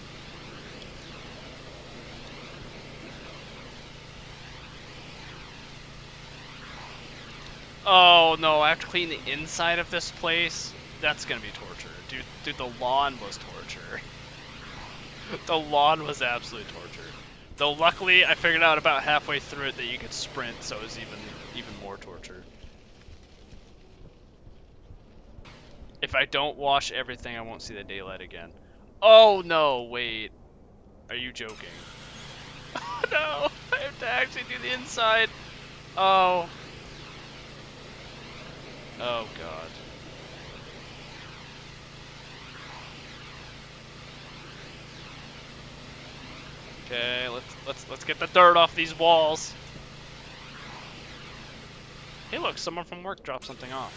Oh no, I have to clean the inside of this place? That's gonna be torture. Dude, the lawn was torture. The lawn was absolute torture. Though luckily, I figured out about halfway through it that you could sprint, so it was even more torture. If I don't wash everything, I won't see the daylight again. Oh no, wait. Are you joking? Oh no, I have to actually do the inside. Oh. Oh god. Okay, let's get the dirt off these walls. Hey look, someone from work dropped something off.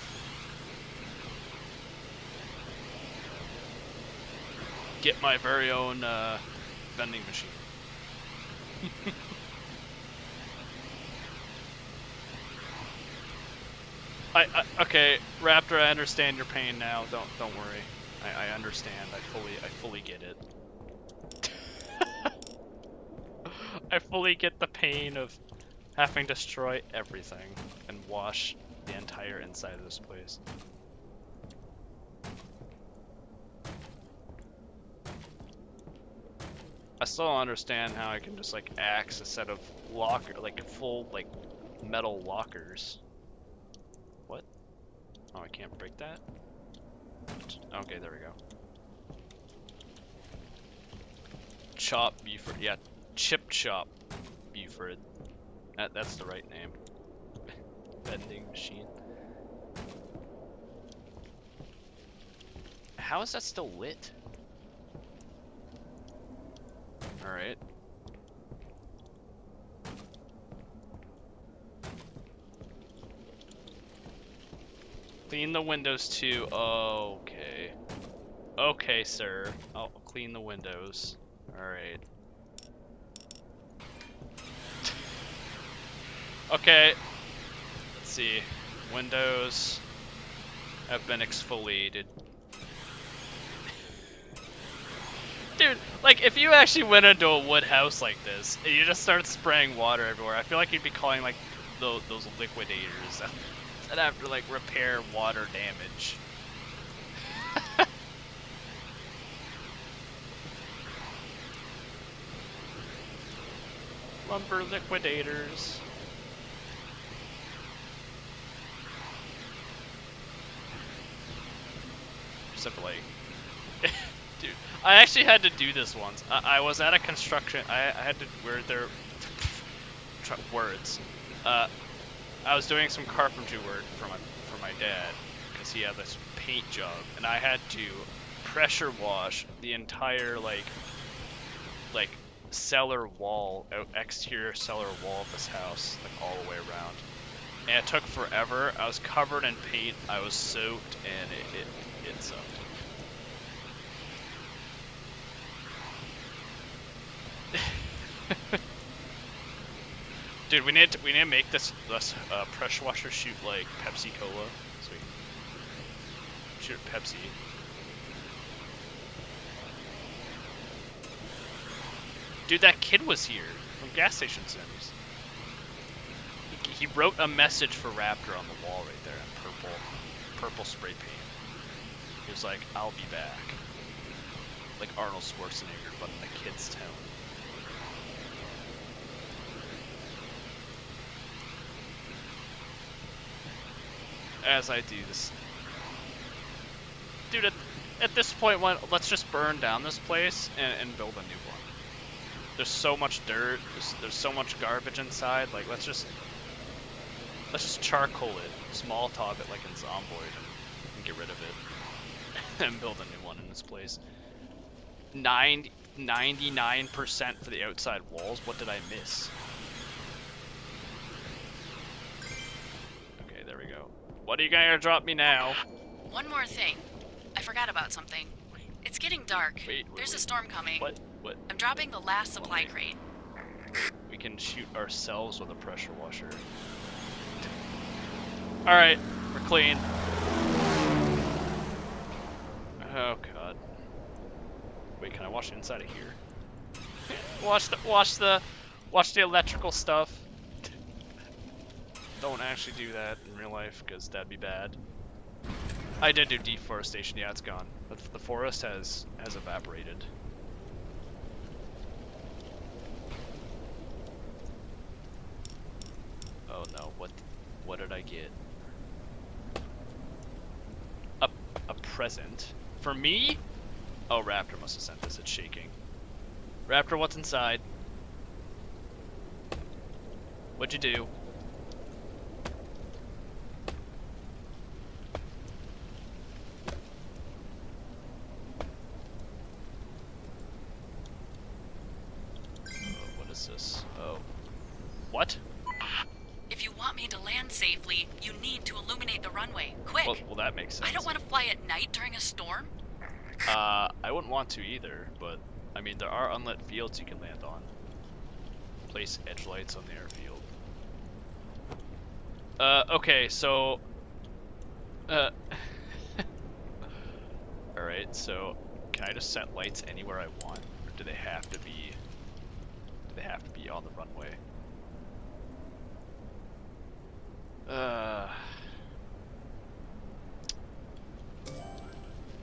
Get my very own vending machine. Okay, Raptor, I understand your pain now. Don't worry. I understand. I fully get it. I fully get the pain of having to destroy everything and wash the entire inside of this place. I still don't understand how I can just like axe a set of full like metal lockers. What? Oh, I can't break that? Okay, there we go. Chop Buford. Yeah, Chip Chop Buford. That's the right name. Vending machine. How is that still lit? Alright. Clean the windows too. Okay. Okay, sir. I'll clean the windows. Alright. Okay. Let's see. Windows have been exfoliated. Dude, like, if you actually went into a wood house like this, and you just started spraying water everywhere, I feel like you'd be calling, like, those liquidators that have to, like, repair water damage. Lumber liquidators. Except, like... Dude, I actually had to do this once. I was at a construction. I had to where there words. I was doing some carpentry work for my dad because he had this paint job, and I had to pressure wash the entire like cellar wall, exterior cellar wall of this house, like all the way around. And it took forever. I was covered in paint. I was soaked, and it sucked. Dude, we need to make this pressure washer shoot like Pepsi Cola. Sweet. Shoot Pepsi. Dude, that kid was here from Gas Station Sims. He wrote a message for Raptor on the wall right there in purple spray paint. He was like, "I'll be back," like Arnold Schwarzenegger, but in a kid's tone. as I do this. Dude, at this point, let's just burn down this place and build a new one. There's so much dirt, there's so much garbage inside, like, let's just charcoal it, small top it like in Zomboid, and get rid of it, and build a new one in this place. 99% for the outside walls, what did I miss? Okay, there we go. What are you gonna drop me now? One more thing. I forgot about something. It's getting dark. There's a storm coming. What? I'm dropping the last supply crate. We can shoot ourselves with a pressure washer. Alright, we're clean. Oh god. Wait, can I wash the inside of here? Watch the electrical stuff. Don't actually do that in real life, because that'd be bad. I did do deforestation, yeah, it's gone. But the forest has evaporated. Oh no, what did I get? A present? For me? Oh, Raptor must have sent this, it's shaking. Raptor, what's inside? What'd you do? What is this? Oh. What? If you want me to land safely, you need to illuminate the runway. Quick! Well, that makes sense. I don't want to fly at night during a storm. I wouldn't want to either, but I mean, there are unlit fields you can land on. Place edge lights on the airfield. Okay, so... Alright, so can I just set lights anywhere I want, or do they have to be on the runway?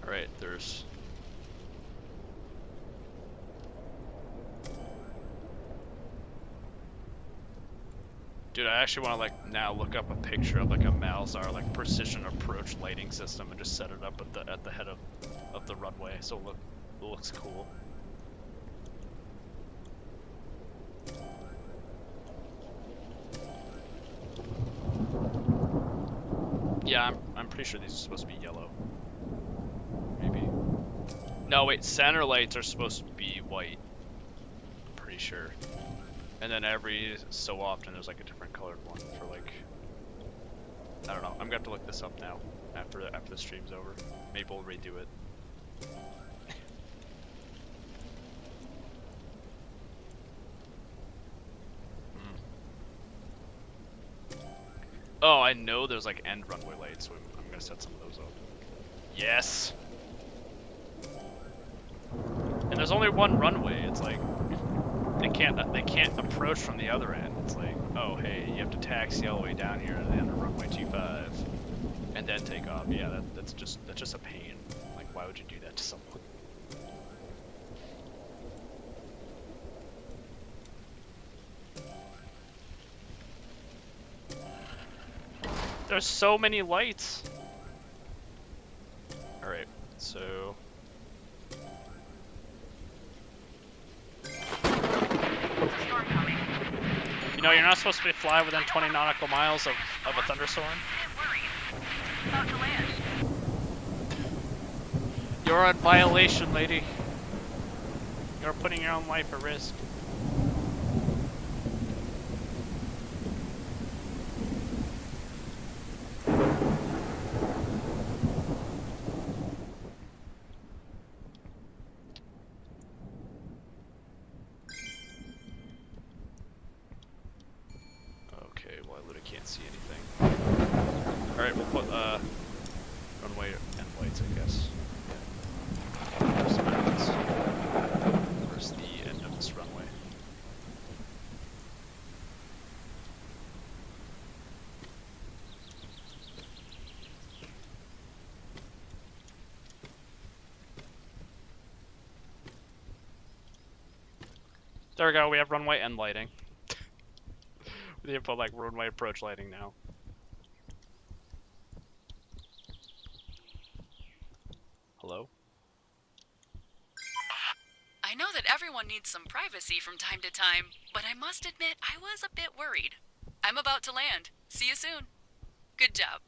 Alright, there's... Dude, I actually want to now look up a picture of a Malzar precision approach lighting system and just set it up at the head of the runway, so it looks cool. Yeah, I'm pretty sure these are supposed to be yellow. Maybe. No, wait, center lights are supposed to be white. I'm pretty sure. And then every so often there's a different colored one for I don't know. I'm gonna have to look this up now after the stream's over. Maybe we'll redo it. Oh, I know there's end runway lights, so I'm gonna set some of those up. Yes. And there's only one runway. It's they can't approach from the other end. It's oh hey, you have to taxi all the way down here to the end of runway 25 and then take off. Yeah, that's just a pain. Why would you do that to someone? There's so many lights. All right, so. Storm coming. You know, you're not supposed to fly within 20 nautical miles of a thunderstorm. Get worried. About to land. You're in violation, lady. You're putting your own life at risk. Okay, well, I literally can't see anything. Alright, we'll put, runway end lights, I guess. Where's the end of this runway? There we go, we have runway end lighting. We need to put runway approach lighting now. Hello? I know that everyone needs some privacy from time to time, but I must admit I was a bit worried. I'm about to land. See you soon. Good job.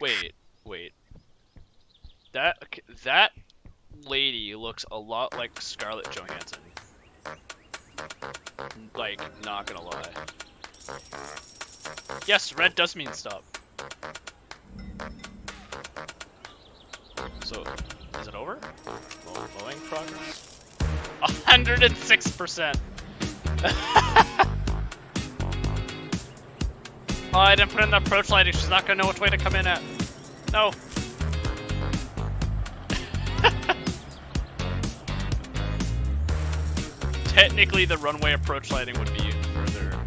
Wait. That lady looks a lot like Scarlett Johansson. Like, not gonna lie. Yes, red does mean stop. So, is it over? Mowing progress? 106%! Oh, I didn't put in the approach lighting. She's not gonna know which way to come in at. No. Technically, the runway approach lighting would be further.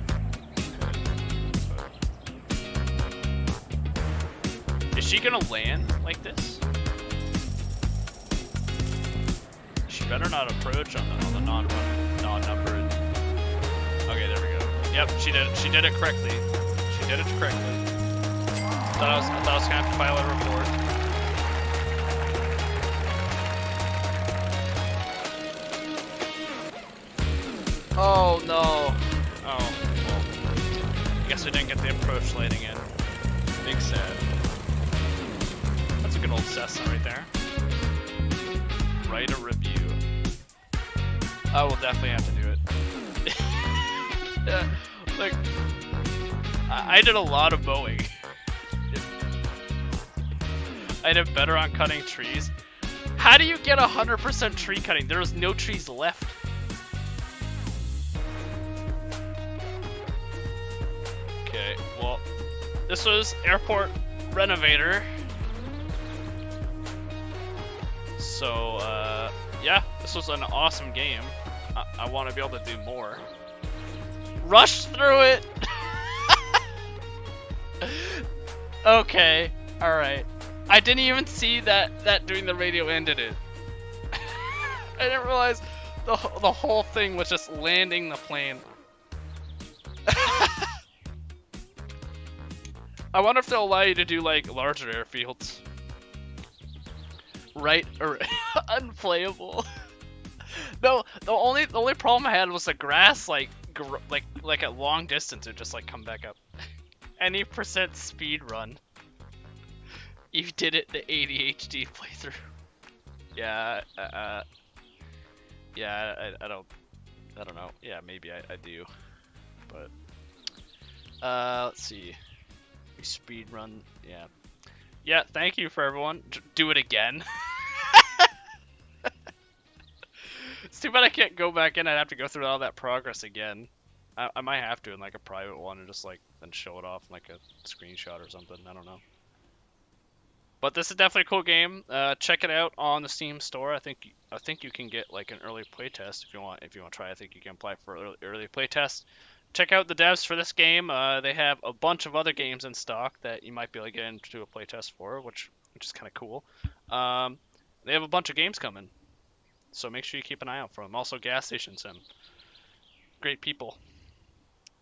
Is she gonna land like this? She better not approach on the non-numbered. Okay, there we go. Yep, she did it. She did it correctly. She did it correctly. I thought I was gonna have to file a report. Oh no. Oh, well. I guess we didn't get the approach lighting in. Big sad. That's a good old Cessna right there. Write a review. I will definitely have to do it. Yeah, like, I did a lot of mowing. I did better on cutting trees. How do you get 100% tree cutting? There was no trees left. Okay, well, this was Airport Renovator. So, yeah, this was an awesome game. I want to be able to do more. Rush through it! Okay, alright. I didn't even see that doing the radio ended it. I didn't realize the whole thing was just landing the plane. I wonder if they'll allow you to do like larger airfields. Right, or unplayable. No, the only problem I had was the grass, like at long distance, it just like come back up. Any percent speed run. You did it the ADHD playthrough. Yeah, yeah, I don't know. Yeah, maybe I do, but let's see. We speed run. Yeah. Thank you for everyone. Do it again. It's too bad I can't go back in. I'd have to go through all that progress again. I might have to in like a private one and just like then show it off in like a screenshot or something. I don't know. But this is definitely a cool game. Check it out on the Steam store. I think you can get like an early playtest if you want. If you want to try, I think you can apply for early playtest. Check out the devs for this game. They have a bunch of other games in stock that you might be able to get into a playtest for, which is kind of cool. They have a bunch of games coming, so make sure you keep an eye out for them. Also, Gas Station Sim. Great people.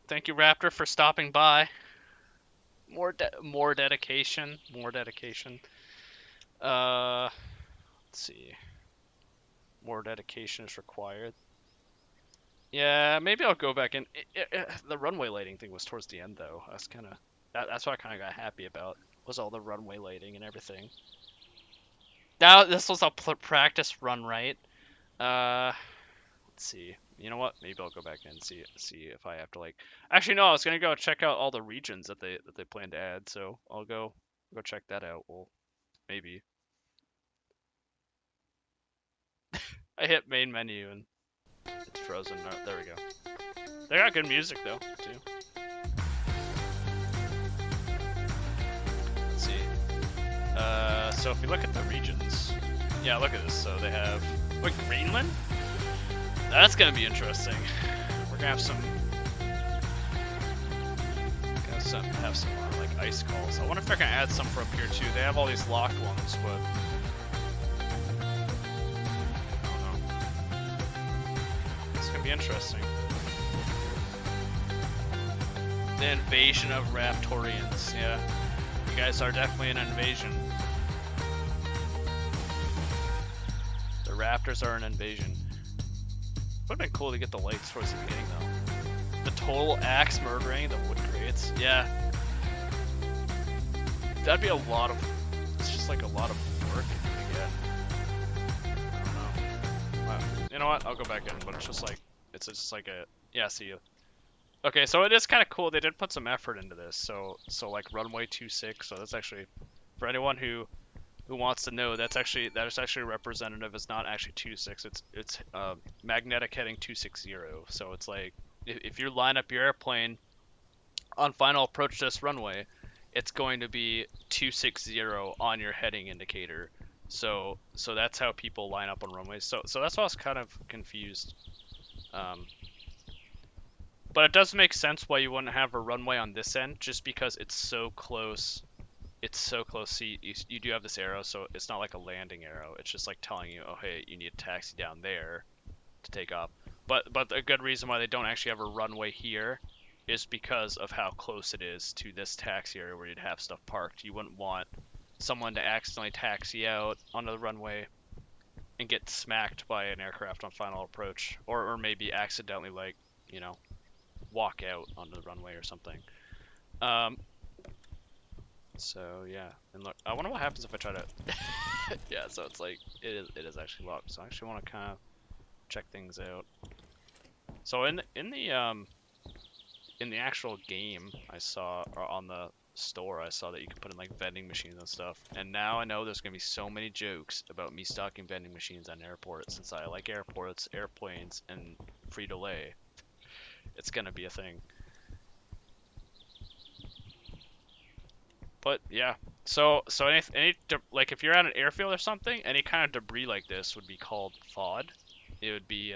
Thank you, Raptor, for stopping by. More dedication. Let's see. More dedication is required. Yeah, maybe I'll go back in. The runway lighting thing was towards the end, though. That's what I kind of got happy about, was all the runway lighting and everything. Now this was a practice run, right? Let's see. You know what? Maybe I'll go back in and see if I have to like. Actually, no. I was gonna go check out all the regions that they plan to add. So I'll go check that out. Well, maybe. I hit main menu and it's frozen. Oh, there we go. They got good music though too. Let's see. So if you look at the regions, yeah, look at this. So they have Greenland. That's gonna be interesting. We're gonna have some like ice calls. I wonder if they're gonna add some for up here too. They have all these locked ones, but I don't know. It's gonna be interesting. The invasion of Raptorians. Yeah, you guys are definitely an invasion. raptors are an invasion. Would've been cool to get the lights towards the beginning though. The total axe murdering the wood crates. Yeah. That'd be a lot of. It's just like a lot of work to get. I don't know. Wow. You know what? I'll go back in, but it's just like just like a yeah. See you. Okay, so it is kind of cool. They did put some effort into this. So like runway 26. So that's actually for anyone who wants to know. That is actually representative. It's not actually 26. It's magnetic heading 260. So it's like if you line up your airplane on final approach to this runway, it's going to be 260 on your heading indicator. So that's how people line up on runways. So that's why I was kind of confused. But it does make sense why you wouldn't have a runway on this end, just because it's so close. It's so close. See, you do have this arrow, so it's not like a landing arrow. It's just like telling you, oh hey, you need a taxi down there to take off. But a good reason why they don't actually have a runway here is because of how close it is to this taxi area where you'd have stuff parked. You wouldn't want someone to accidentally taxi out onto the runway and get smacked by an aircraft on final approach, or maybe accidentally, like, you know, walk out onto the runway or something. So yeah, and look, I wonder what happens if I try to. Yeah, so it's like it is actually locked. So I actually want to kind of check things out. So in the actual game, I saw, or on the store, I saw that you could put in like vending machines and stuff. And now I know there's gonna be so many jokes about me stocking vending machines on airports, since I like airports, airplanes, and Frito-Lay. It's gonna be a thing. But yeah, so any like if you're at an airfield or something, any kind of debris like this would be called FOD. It would be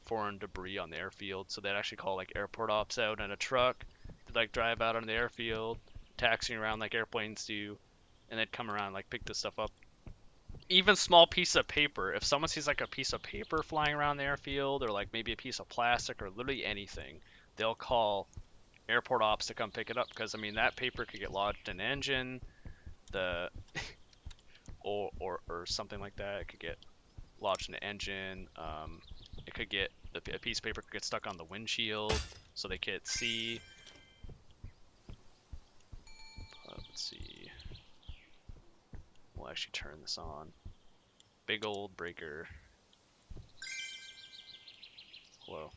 foreign debris on the airfield. So they'd actually call like airport ops out in a truck to like drive out on the airfield, taxiing around like airplanes do, and they'd come around and like pick this stuff up. Even small pieces of paper. If someone sees like a piece of paper flying around the airfield, or like maybe a piece of plastic, or literally anything, they'll call airport ops to come pick it up, because I mean that paper could get lodged in an engine, the or something like that. It could get lodged in an engine. It could get a piece of paper could get stuck on the windshield, so they can't see. Let's see. We'll actually turn this on. Big old breaker. Hello.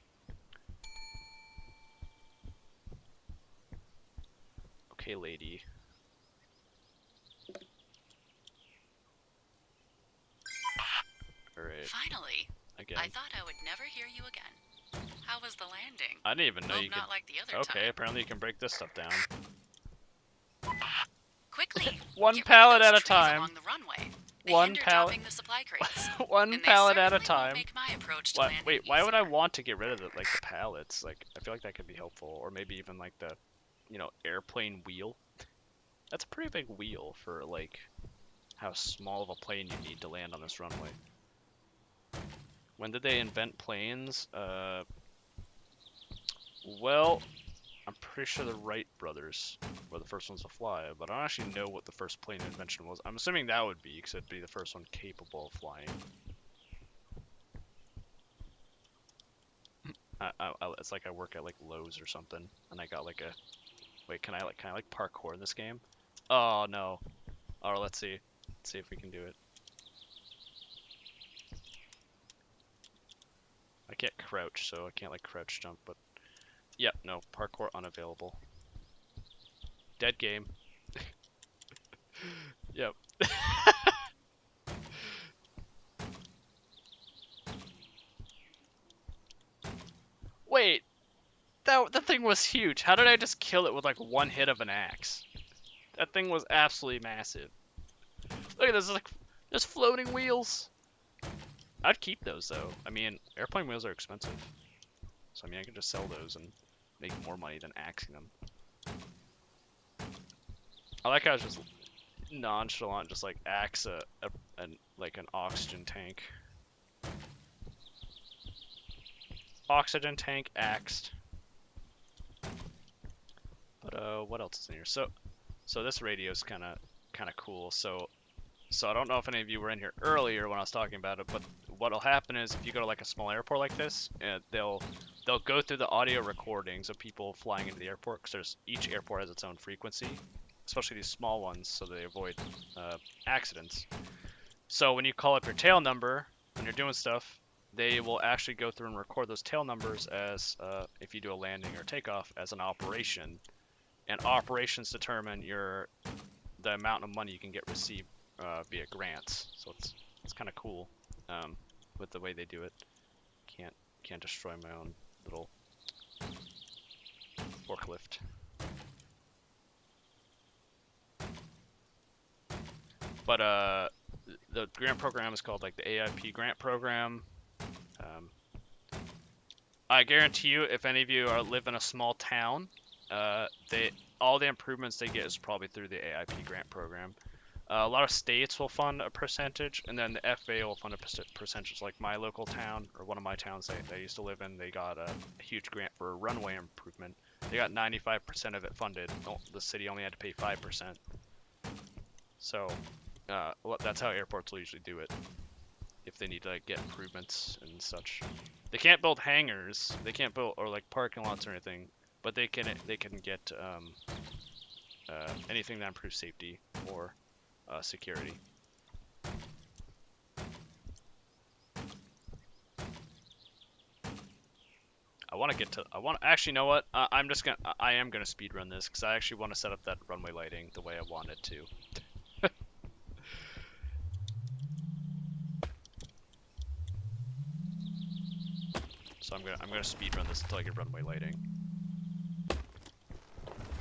Okay, lady. Alright. Finally. Again. I thought I would never hear you again. How was the landing? I didn't even know Hope you could. not like the other Okay, time. apparently you can break this stuff down. Quickly. One get rid of pallet those at a trees time. Along the runway. They One hinder pallet. dropping the supply crates. One And pallet they at a certainly time. won't make my approach to What? landing Wait, why would I easier. want to get rid of the pallets? Like, I feel like that could be helpful, or maybe even like the, airplane wheel. That's a pretty big wheel for like how small of a plane you need to land on this runway. When did they invent planes? Well, I'm pretty sure the Wright brothers were the first ones to fly, but I don't actually know what the first plane invention was. I'm assuming that would be, because it'd be the first one capable of flying. It's like I work at like Lowe's or something, and I got like a. Wait, can I parkour in this game? Oh no. Alright, let's see. Let's see if we can do it. I can't crouch, so I can't like crouch jump, but yep, no, parkour unavailable. Dead game. Yep. Wait, that thing was huge. How did I just kill it with like one hit of an axe? That thing was absolutely massive. Look at this, like, there's floating wheels. I'd keep those though. I mean, airplane wheels are expensive. So I mean, I could just sell those and make more money than axing them. I like how it's just nonchalant, just like axe like an oxygen tank. Oxygen tank axed. But what else is in here? So this radio is kind of cool. So So I don't know if any of you were in here earlier when I was talking about it, but what'll happen is if you go to like a small airport like this, they'll go through the audio recordings of people flying into the airport because each airport has its own frequency, especially these small ones, so they avoid accidents. So when you call up your tail number when you're doing stuff, they will actually go through and record those tail numbers as if you do a landing or takeoff as an operation, and operations determine the amount of money you can get received via grants. So it's kind of cool with the way they do it. Can't destroy my own little forklift. But the grant program is called like the AIP grant program. I guarantee you, if any of you live in a small town, all the improvements they get is probably through the AIP grant program. A lot of states will fund a percentage, and then the FAA will fund a percentage. Like my local town, or one of my towns that I used to live in, they got a huge grant for a runway improvement. They got 95% of it funded. The city only had to pay 5%. So that's how airports will usually do it if they need to like, get improvements and such. They can't build hangars, they can't build or like parking lots or anything, but they can get anything that improves safety or security. Actually, you know what? I am gonna speed run this because I actually want to set up that runway lighting the way I want it to. So I'm gonna speed run this until I get runway lighting.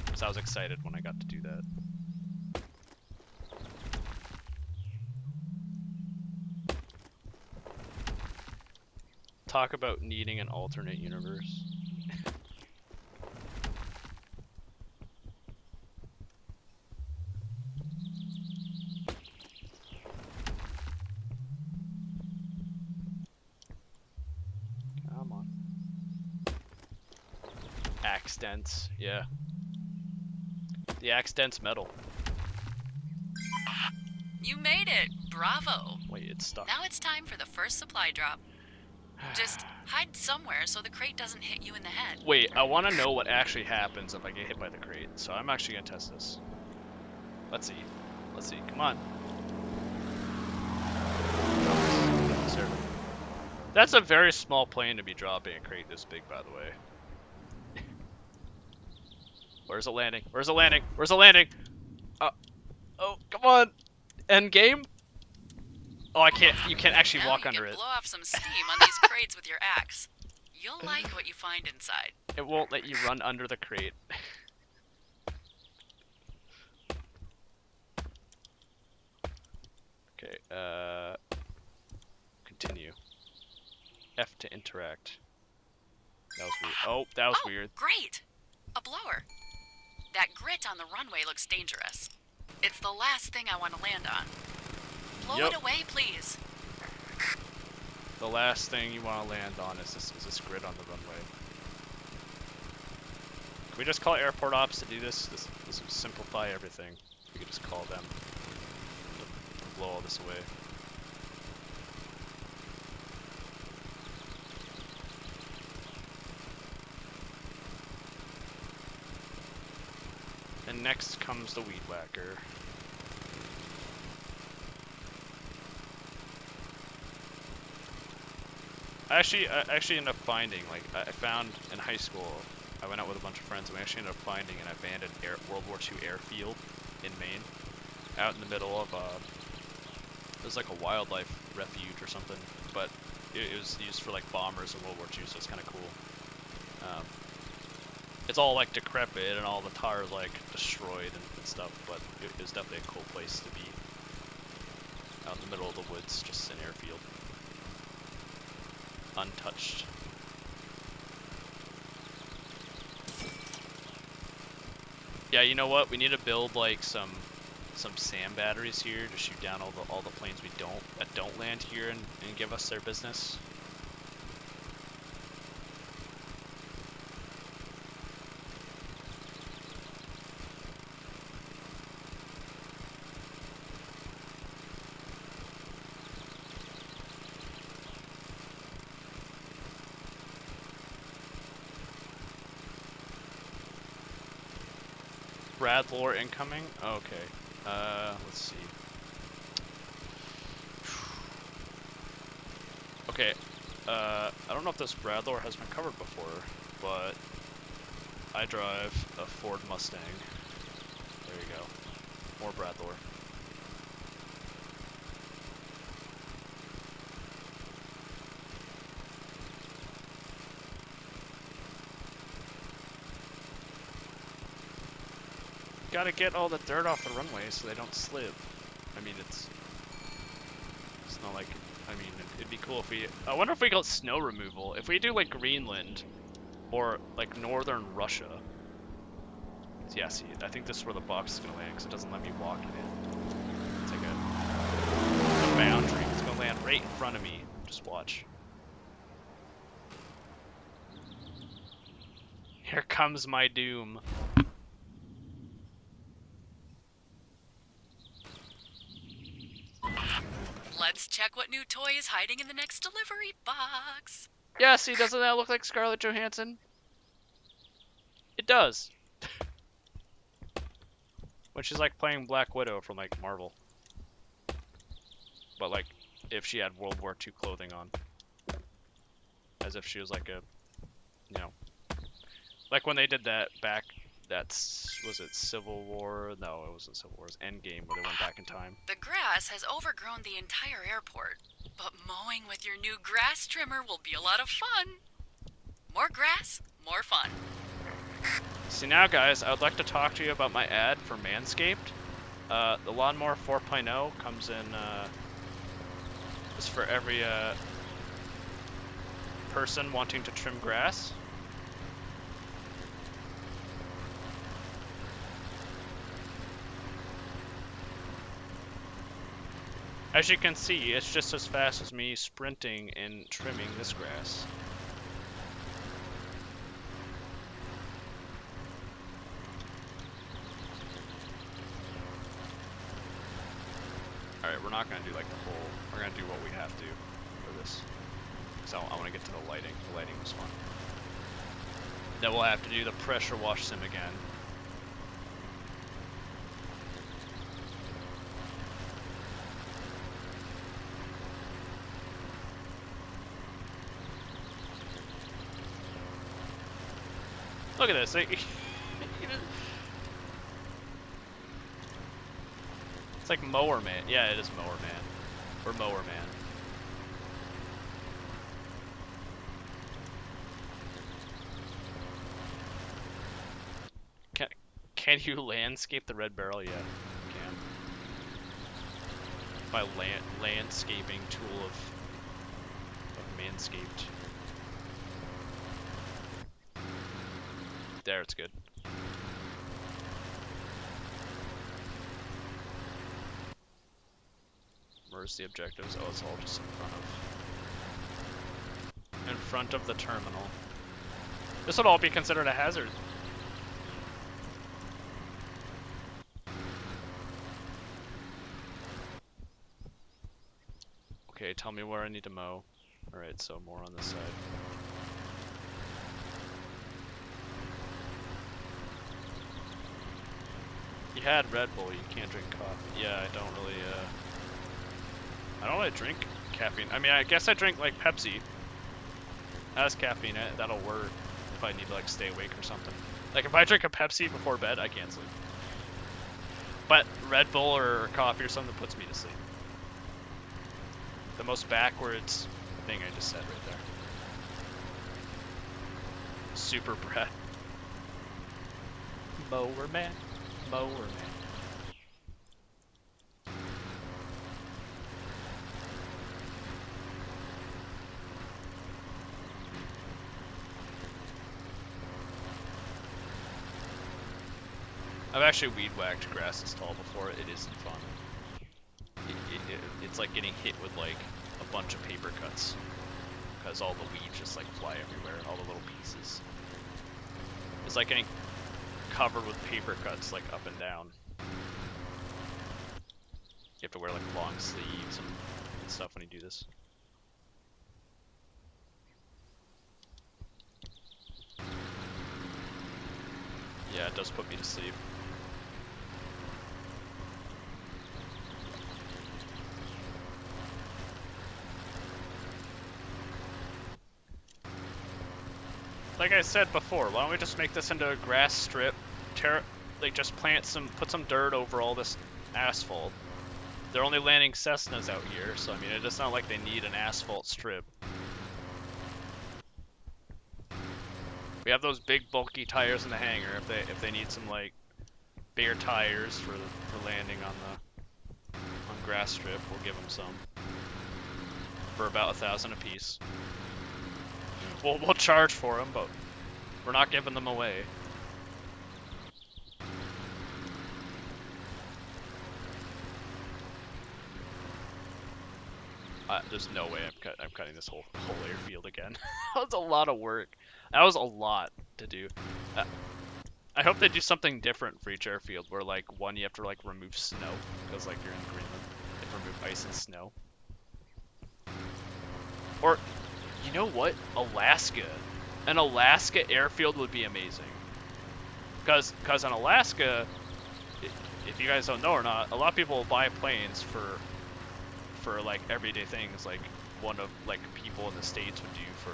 Because I was excited when I got to do that. Talk about needing an alternate universe. Come on. Accents, yeah. The accent's metal. You made it! Bravo! Wait, it's stuck. Now it's time for the first supply drop. Just hide somewhere so the crate doesn't hit you in the head. Wait, I want to know what actually happens if I get hit by the crate, so I'm actually gonna test this. Let's see, come on. That's a very small plane to be dropping a crate this big, by the way. Where's it landing? Where's it landing? Where's it landing? Oh, come on! End game? Oh, I can't. You can't actually now walk you under can it. blow off some steam on these crates with your axe. You'll like what you find inside. It won't let you run under the crate. Okay, continue. F to interact. That was weird. Oh, that was weird. Great! A blower. That grit on the runway looks dangerous. It's the last thing I want to land on. Blow it away, please. The last thing you want to land on is this grid on the runway. Can we just call airport ops to do this? This would simplify everything. We could just call them to blow all this away. And next comes the weed whacker. I actually ended up finding, like, I found in high school, I went out with a bunch of friends, and we actually ended up finding an abandoned World War II airfield in Maine, out in the middle of, it was like a wildlife refuge or something, but it was used for, like, bombers in World War II, so it's kind of cool. It's all, like, decrepit, and all the tires, like, destroyed and stuff, but it was definitely a cool place to be, out in the middle of the woods, just an airfield. Untouched. Yeah, you know what? We need to build like some sand batteries here to shoot down all the planes that don't land here and give us their business. Brad lore incoming? Okay. Let's see. Okay. I don't know if this Brad lore has been covered before, but I drive a Ford Mustang. There you go. More Brad lore. Gotta get all the dirt off the runway so they don't slip. I mean, it's not like, I mean, it'd be cool if we, I wonder if we got snow removal. If we do like Greenland or like northern Russia. Yeah, see, I think this is where the box is gonna land because it doesn't let me walk in it. It's like a boundary. It's gonna land right in front of me. Just watch. Here comes my doom. Let's check what new toy is hiding in the next delivery box. Yeah, see, doesn't that look like Scarlett Johansson? It does. When she's like playing Black Widow from like Marvel. But like, if she had World War II clothing on. As if she was like a, you know, like when they did that back, was it Civil War? No, it wasn't Civil War, it was Endgame where they went back in time. The grass has overgrown the entire airport, but mowing with your new grass trimmer will be a lot of fun. More grass, more fun. See now guys, I would like to talk to you about my ad for Manscaped. The Lawnmower 4.0 comes in, is for every person wanting to trim grass. As you can see, it's just as fast as me sprinting and trimming this grass. Alright, we're not going to do like the whole, we're going to do what we have to for this. Because I want to get to the lighting. The lighting was fun. Then we'll have to do the pressure wash sim again. Look at this. It's like Mower Man. Yeah, it is Mower Man. Or Mower Man. Can you landscape the red barrel? Yeah, you can. My landscaping tool of Manscaped. There, it's good. Where's the objectives? Oh, it's all just in front of the terminal. This would all be considered a hazard. Okay, tell me where I need to mow. Alright, so more on this side. You had Red Bull, you can't drink coffee. Yeah, I don't really drink caffeine. I mean, I guess I drink like Pepsi. That has caffeine in it, that'll work if I need to like stay awake or something. Like if I drink a Pepsi before bed, I can't sleep. But Red Bull or coffee or something puts me to sleep. The most backwards thing I just said right there. Super breath. Mower Man. Mower Man. I've actually weed whacked grass this tall before. It isn't fun. It's like getting hit with like a bunch of paper cuts because all the weeds just like fly everywhere, all the little pieces. It's like getting covered with paper cuts like up and down. You have to wear like long sleeves and stuff when you do this. Yeah, it does put me to sleep. like I said before, why don't we just make this into a grass strip? Just put some dirt over all this asphalt. They're only landing Cessnas out here, so I mean, it's not like they need an asphalt strip. We have those big bulky tires in the hangar. If they need some like bigger tires for landing on grass strip, we'll give them some for about 1,000 a piece. We'll charge for them, but we're not giving them away. There's no way I'm cutting this whole airfield again. That was a lot of work. That was a lot to do. I hope they do something different for each airfield, where like one you have to like remove snow because like you're in Greenland. You have to remove ice and snow. Or, you know what? Alaska. An Alaska airfield would be amazing. Cause in Alaska, if you guys don't know or not, a lot of people buy planes for like everyday things, like one of like people in the States would do for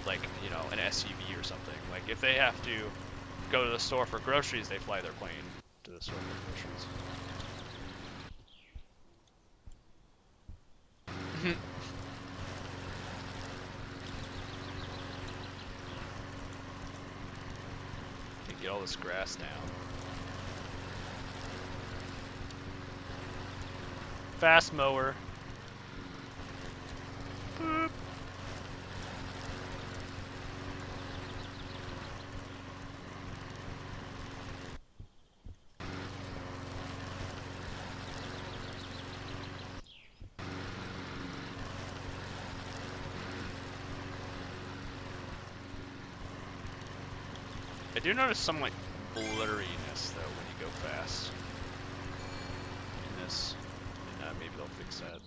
like, you know, an SUV or something. Like if they have to go to the store for groceries, they fly their plane to the store for groceries. Get all this grass down. Fast mower. Boop. I do notice some like blurriness though when you go fast. In this, and maybe they'll fix that.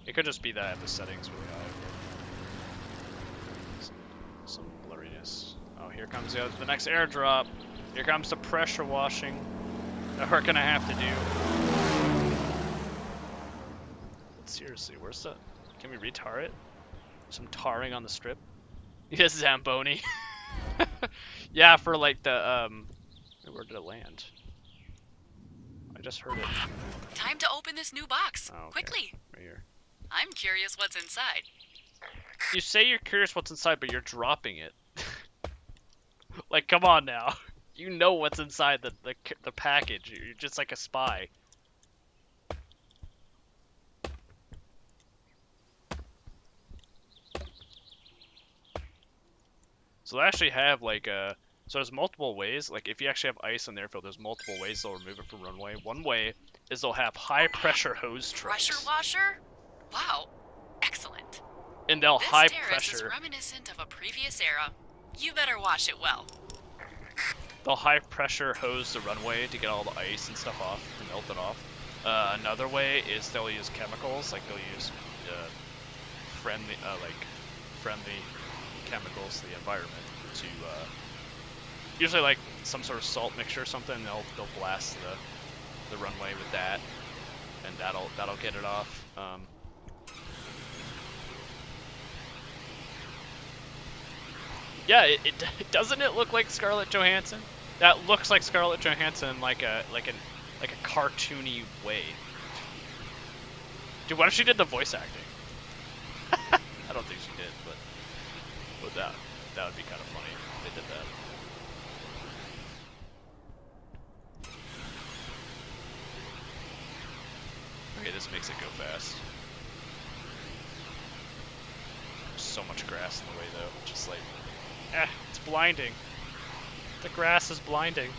It could just be that I have the settings really high. But some blurriness. Oh, here comes the next airdrop. Here comes the pressure washing that we're gonna have to do. But seriously, where's the? Can we retar it? Some tarring on the strip. Yes, Zamboni. Yeah, for like the where did it land? I just heard it. Time to open this new box. Oh, okay. Quickly. Right here. I'm curious what's inside. You say you're curious what's inside, but you're dropping it. Like, come on now. You know what's inside the package. You're just like a spy. So they actually have like so there's multiple ways. Like if you actually have ice on the airfield, there's multiple ways they'll remove it from runway. One way is they'll have high pressure hose trucks. Pressure washer? Wow. Excellent. And they'll This high terrace pressure. is reminiscent of a previous era. You better wash it well. They'll high pressure hose the runway to get all the ice and stuff off and melt it off. Another way is they'll use chemicals, like they'll use friendly chemicals to the environment to usually like some sort of salt mixture or something. They'll blast the runway with that, and that'll get it off. Yeah, it doesn't it look like Scarlett Johansson? That looks like Scarlett Johansson like a cartoony way. Dude, what if she did the voice acting? I don't think she did, but that would be kind of funny if they did that. Okay, this makes it go fast. There's so much grass in the way though, just like, it's blinding. The grass is blinding.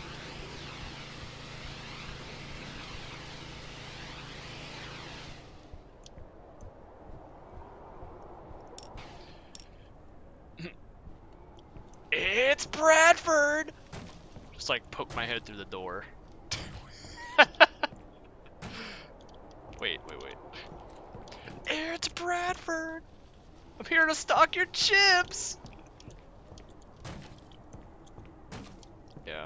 It's Bradford! Just like poke my head through the door. Wait. It's Bradford! I'm here to stock your chips! Yeah.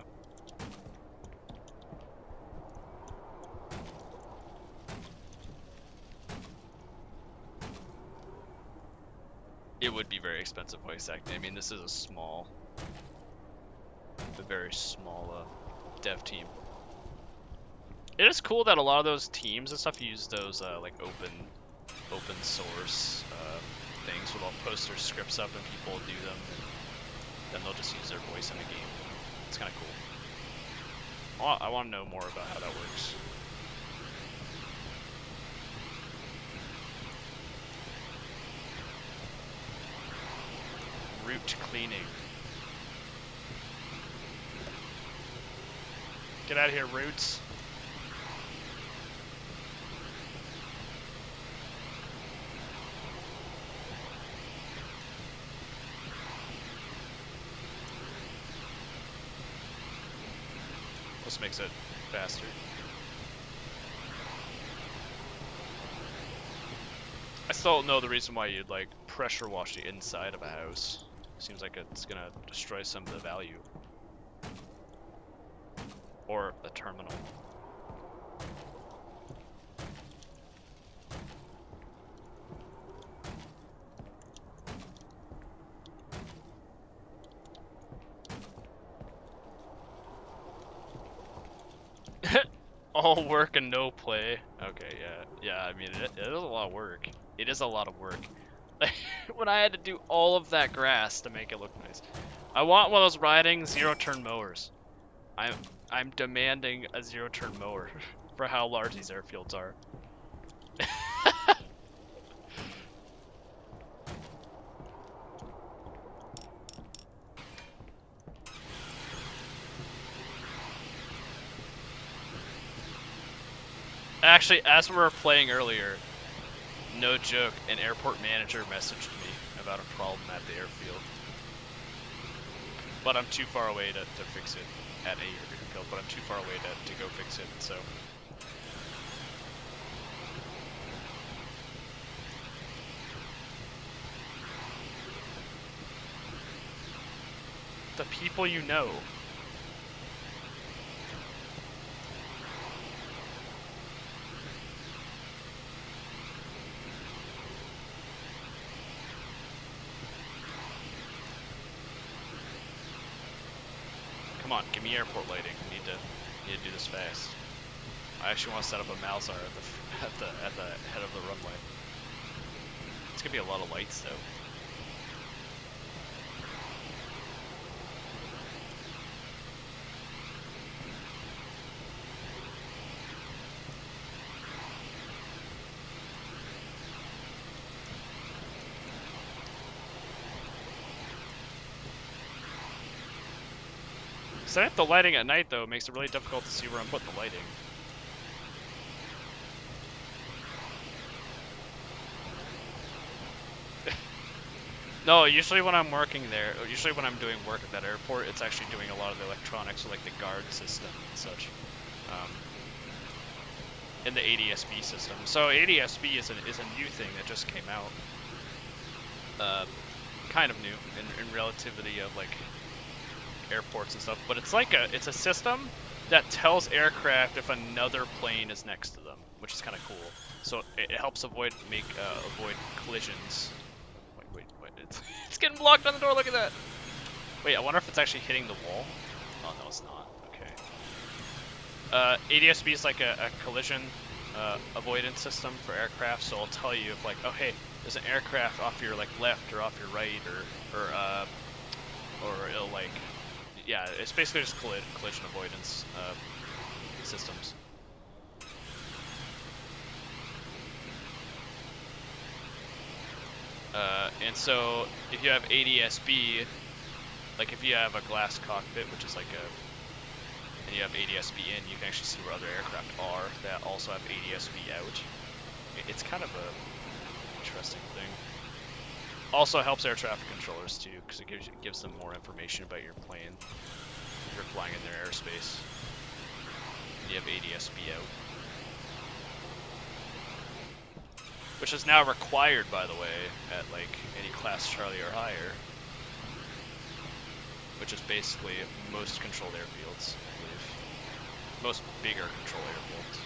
It would be very expensive voice acting. I mean, this is a small a very small dev team. It is cool that a lot of those teams and stuff use those like open source things where they'll post their scripts up and people will do them, and then they'll just use their voice in a game. It's kind of cool. I want to know more about how that works. Root cleaning. Get out of here, Roots. This makes it faster. I still don't know the reason why you'd like pressure wash the inside of a house. Seems like it's gonna destroy some of the value. Or the terminal. All work and no play. Okay, yeah. I mean, it is a lot of work. It is a lot of work. When I had to do all of that grass to make it look nice. I want one of those riding zero-turn mowers. I'm demanding a zero-turn mower for how large these airfields are. Actually, as we were playing earlier, no joke, an airport manager messaged me about a problem at the airfield. But I'm too far away to fix it at a airfield, but I'm too far away to go fix it, so. The people you know. Come on, give me airport lighting. I need to do this fast. I actually want to set up a Malzar at the head of the runway. It's gonna be a lot of lights though. Setting up the lighting at night, though, makes it really difficult to see where I'm putting the lighting. No, usually when I'm working there, or usually when I'm doing work at that airport, it's actually doing a lot of the electronics, so like the guard system and such. In the ADSB system. So ADSB is a new thing that just came out. Kind of new in relativity of like airports and stuff, but it's like it's a system that tells aircraft if another plane is next to them, which is kind of cool. So it helps avoid collisions. Wait, it's getting blocked on the door. Look at that. Wait, I wonder if it's actually hitting the wall. Oh no, it's not. Okay. ADSB is like a collision avoidance system for aircraft, so it'll tell you if like, oh hey, there's an aircraft off your like left or off your right, or it'll like. Yeah, it's basically just collision avoidance systems. And so if you have ADSB, like if you have a glass cockpit, which is like and you have ADSB in, you can actually see where other aircraft are that also have ADSB out. It's kind of a interesting thing. Also helps air traffic controllers too, because it gives them more information about your plane if you're flying in their airspace. And you have ADSB out, which is now required, by the way, at like any class Charlie or higher, which is basically most controlled airfields, I believe. Most bigger controlled airfields.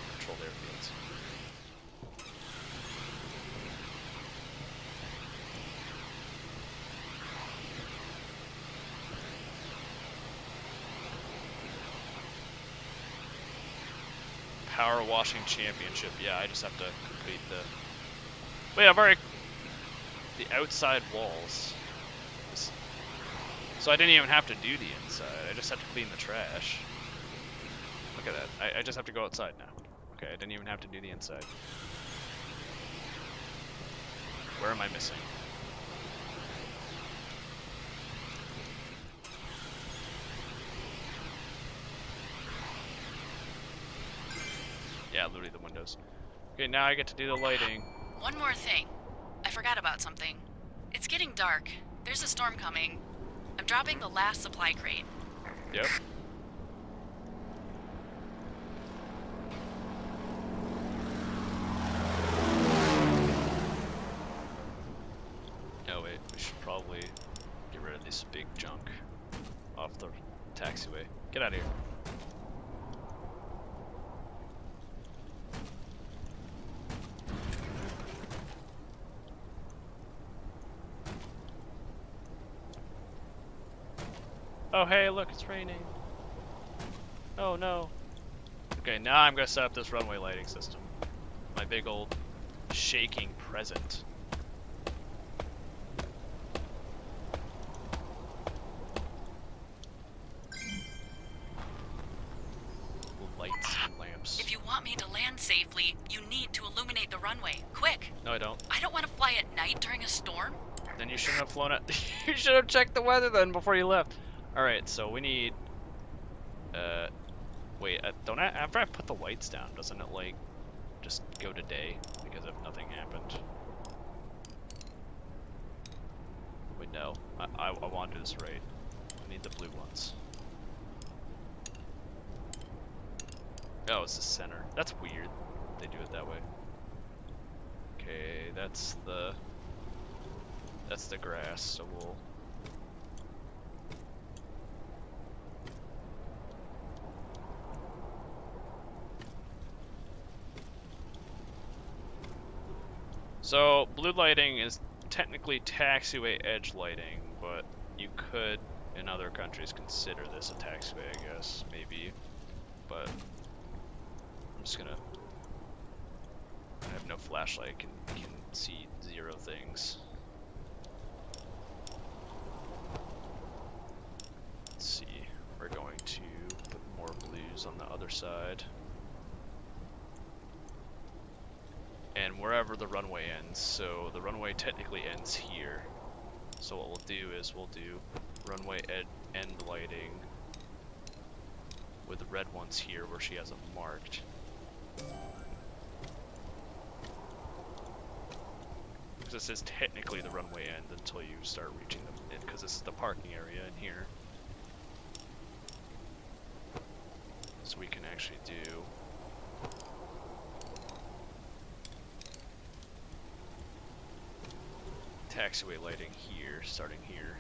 Power washing championship. Yeah, I just have to complete the... Wait, I've already... The outside walls. So I didn't even have to do the inside. I just have to clean the trash. Look at that. I just have to go outside now. Okay, I didn't even have to do the inside. Where am I missing? Yeah, literally the windows. Okay, now I get to do the lighting. One more thing. I forgot about something. It's getting dark. There's a storm coming. I'm dropping the last supply crate. Yep. Oh wait, we should probably get rid of this big junk off the taxiway. Get out of here. Oh hey, look, it's raining. Oh no. Okay, now I'm gonna set up this runway lighting system. My big old shaking present. Lights and lamps. If you want me to land safely, you need to illuminate the runway. Quick! No, I don't. I don't want to fly at night during a storm. Then you shouldn't have flown it. You should have checked the weather then before you left. Alright, so we need... wait, don't I... After I put the lights down, doesn't it, like, just go to day? Because if nothing happened. Wait, no. I want to do this right. I need the blue ones. Oh, it's the center. That's weird. They do it that way. Okay, that's the grass, so we'll... So, blue lighting is technically taxiway edge lighting, but you could, in other countries, consider this a taxiway, I guess, maybe. But I'm just gonna... I have no flashlight, can see zero things. Let's see, we're going to put more blues on the other side. And wherever the runway ends, so the runway technically ends here. So what we'll do is we'll do runway end lighting with the red ones here where she has it marked. Because this is technically the runway end until you start reaching them, because this is the parking area in here. So we can actually do taxiway lighting here, starting here.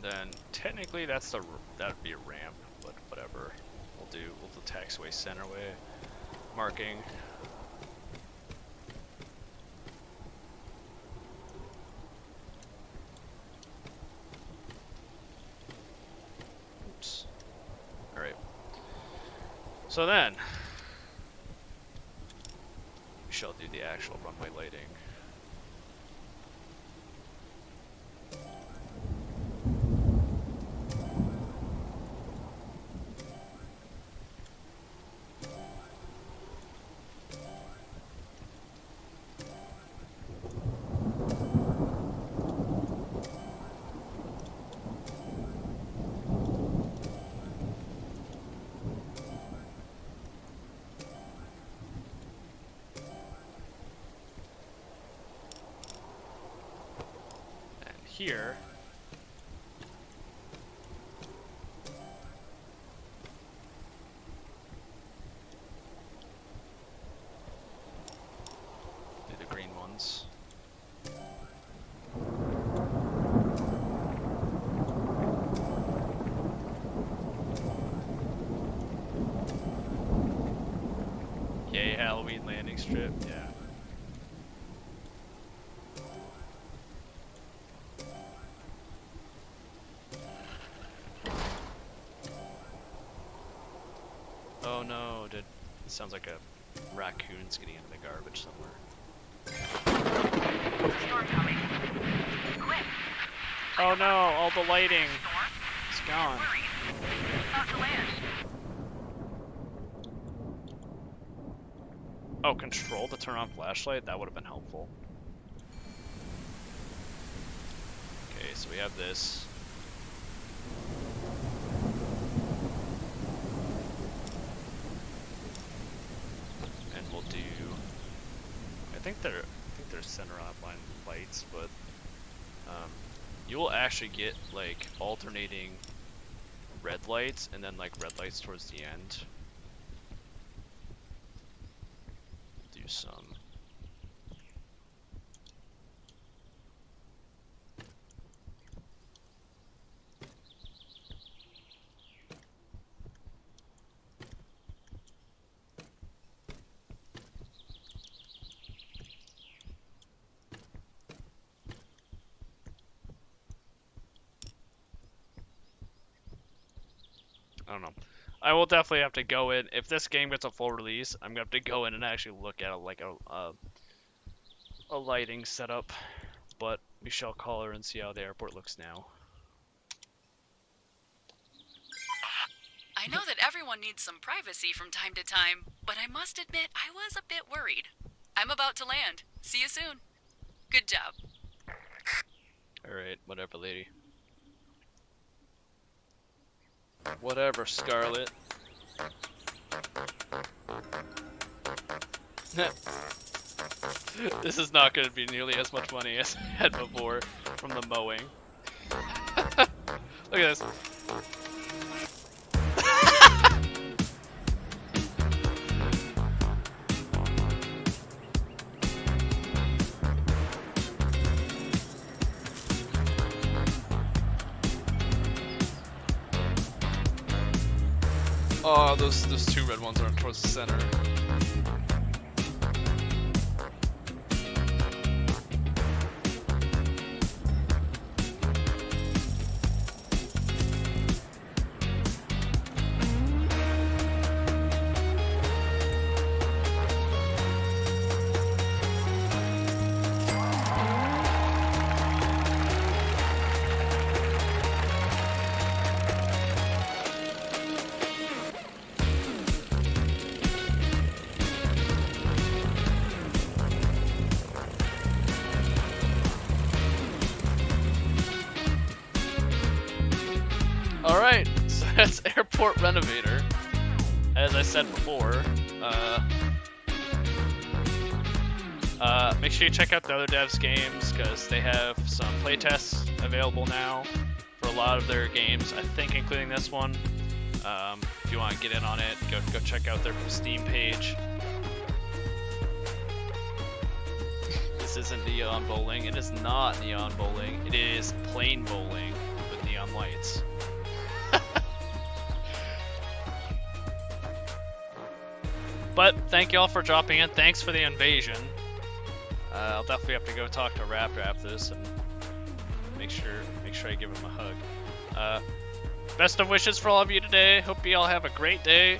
Then technically that'd be a ramp, but whatever. We'll do taxiway centerway marking. Oops. All right. So then we shall do the actual runway lighting. Here Halloween landing strip. Yeah. Oh no, it sounds like a raccoon's getting into the garbage somewhere. Storm coming. Quick. Oh no, all the lighting. Storm. It's gone. Worried. About to land. Oh, control to turn on flashlight? That would have been helpful. Okay, so we have this. And we'll do... I think they're center outline lights, but you will actually get like alternating red lights and then like red lights towards the end. Do some. I don't know. I will definitely have to go in. If this game gets a full release, I'm gonna have to go in and actually look at like a lighting setup. But we shall call her and see how the airport looks now. I know that everyone needs some privacy from time to time, but I must admit I was a bit worried. I'm about to land. See you soon. Good job. Alright, whatever, lady. Whatever, Scarlet. This is not going to be nearly as much money as I had before from the mowing. Look at this. Oh, those two red ones aren't towards the center. Alright, so that's Airport Renovator. As I said before, make sure you check out the other devs' games, because they have some playtests available now for a lot of their games, I think including this one. If you want to get in on it, go check out their Steam page. This isn't neon bowling. It is not neon bowling. It is plain bowling with neon lights. But thank y'all for dropping in. Thanks for the invasion. I'll definitely have to go talk to Raptor after this and make sure I give him a hug. Best of wishes for all of you today. Hope you all have a great day.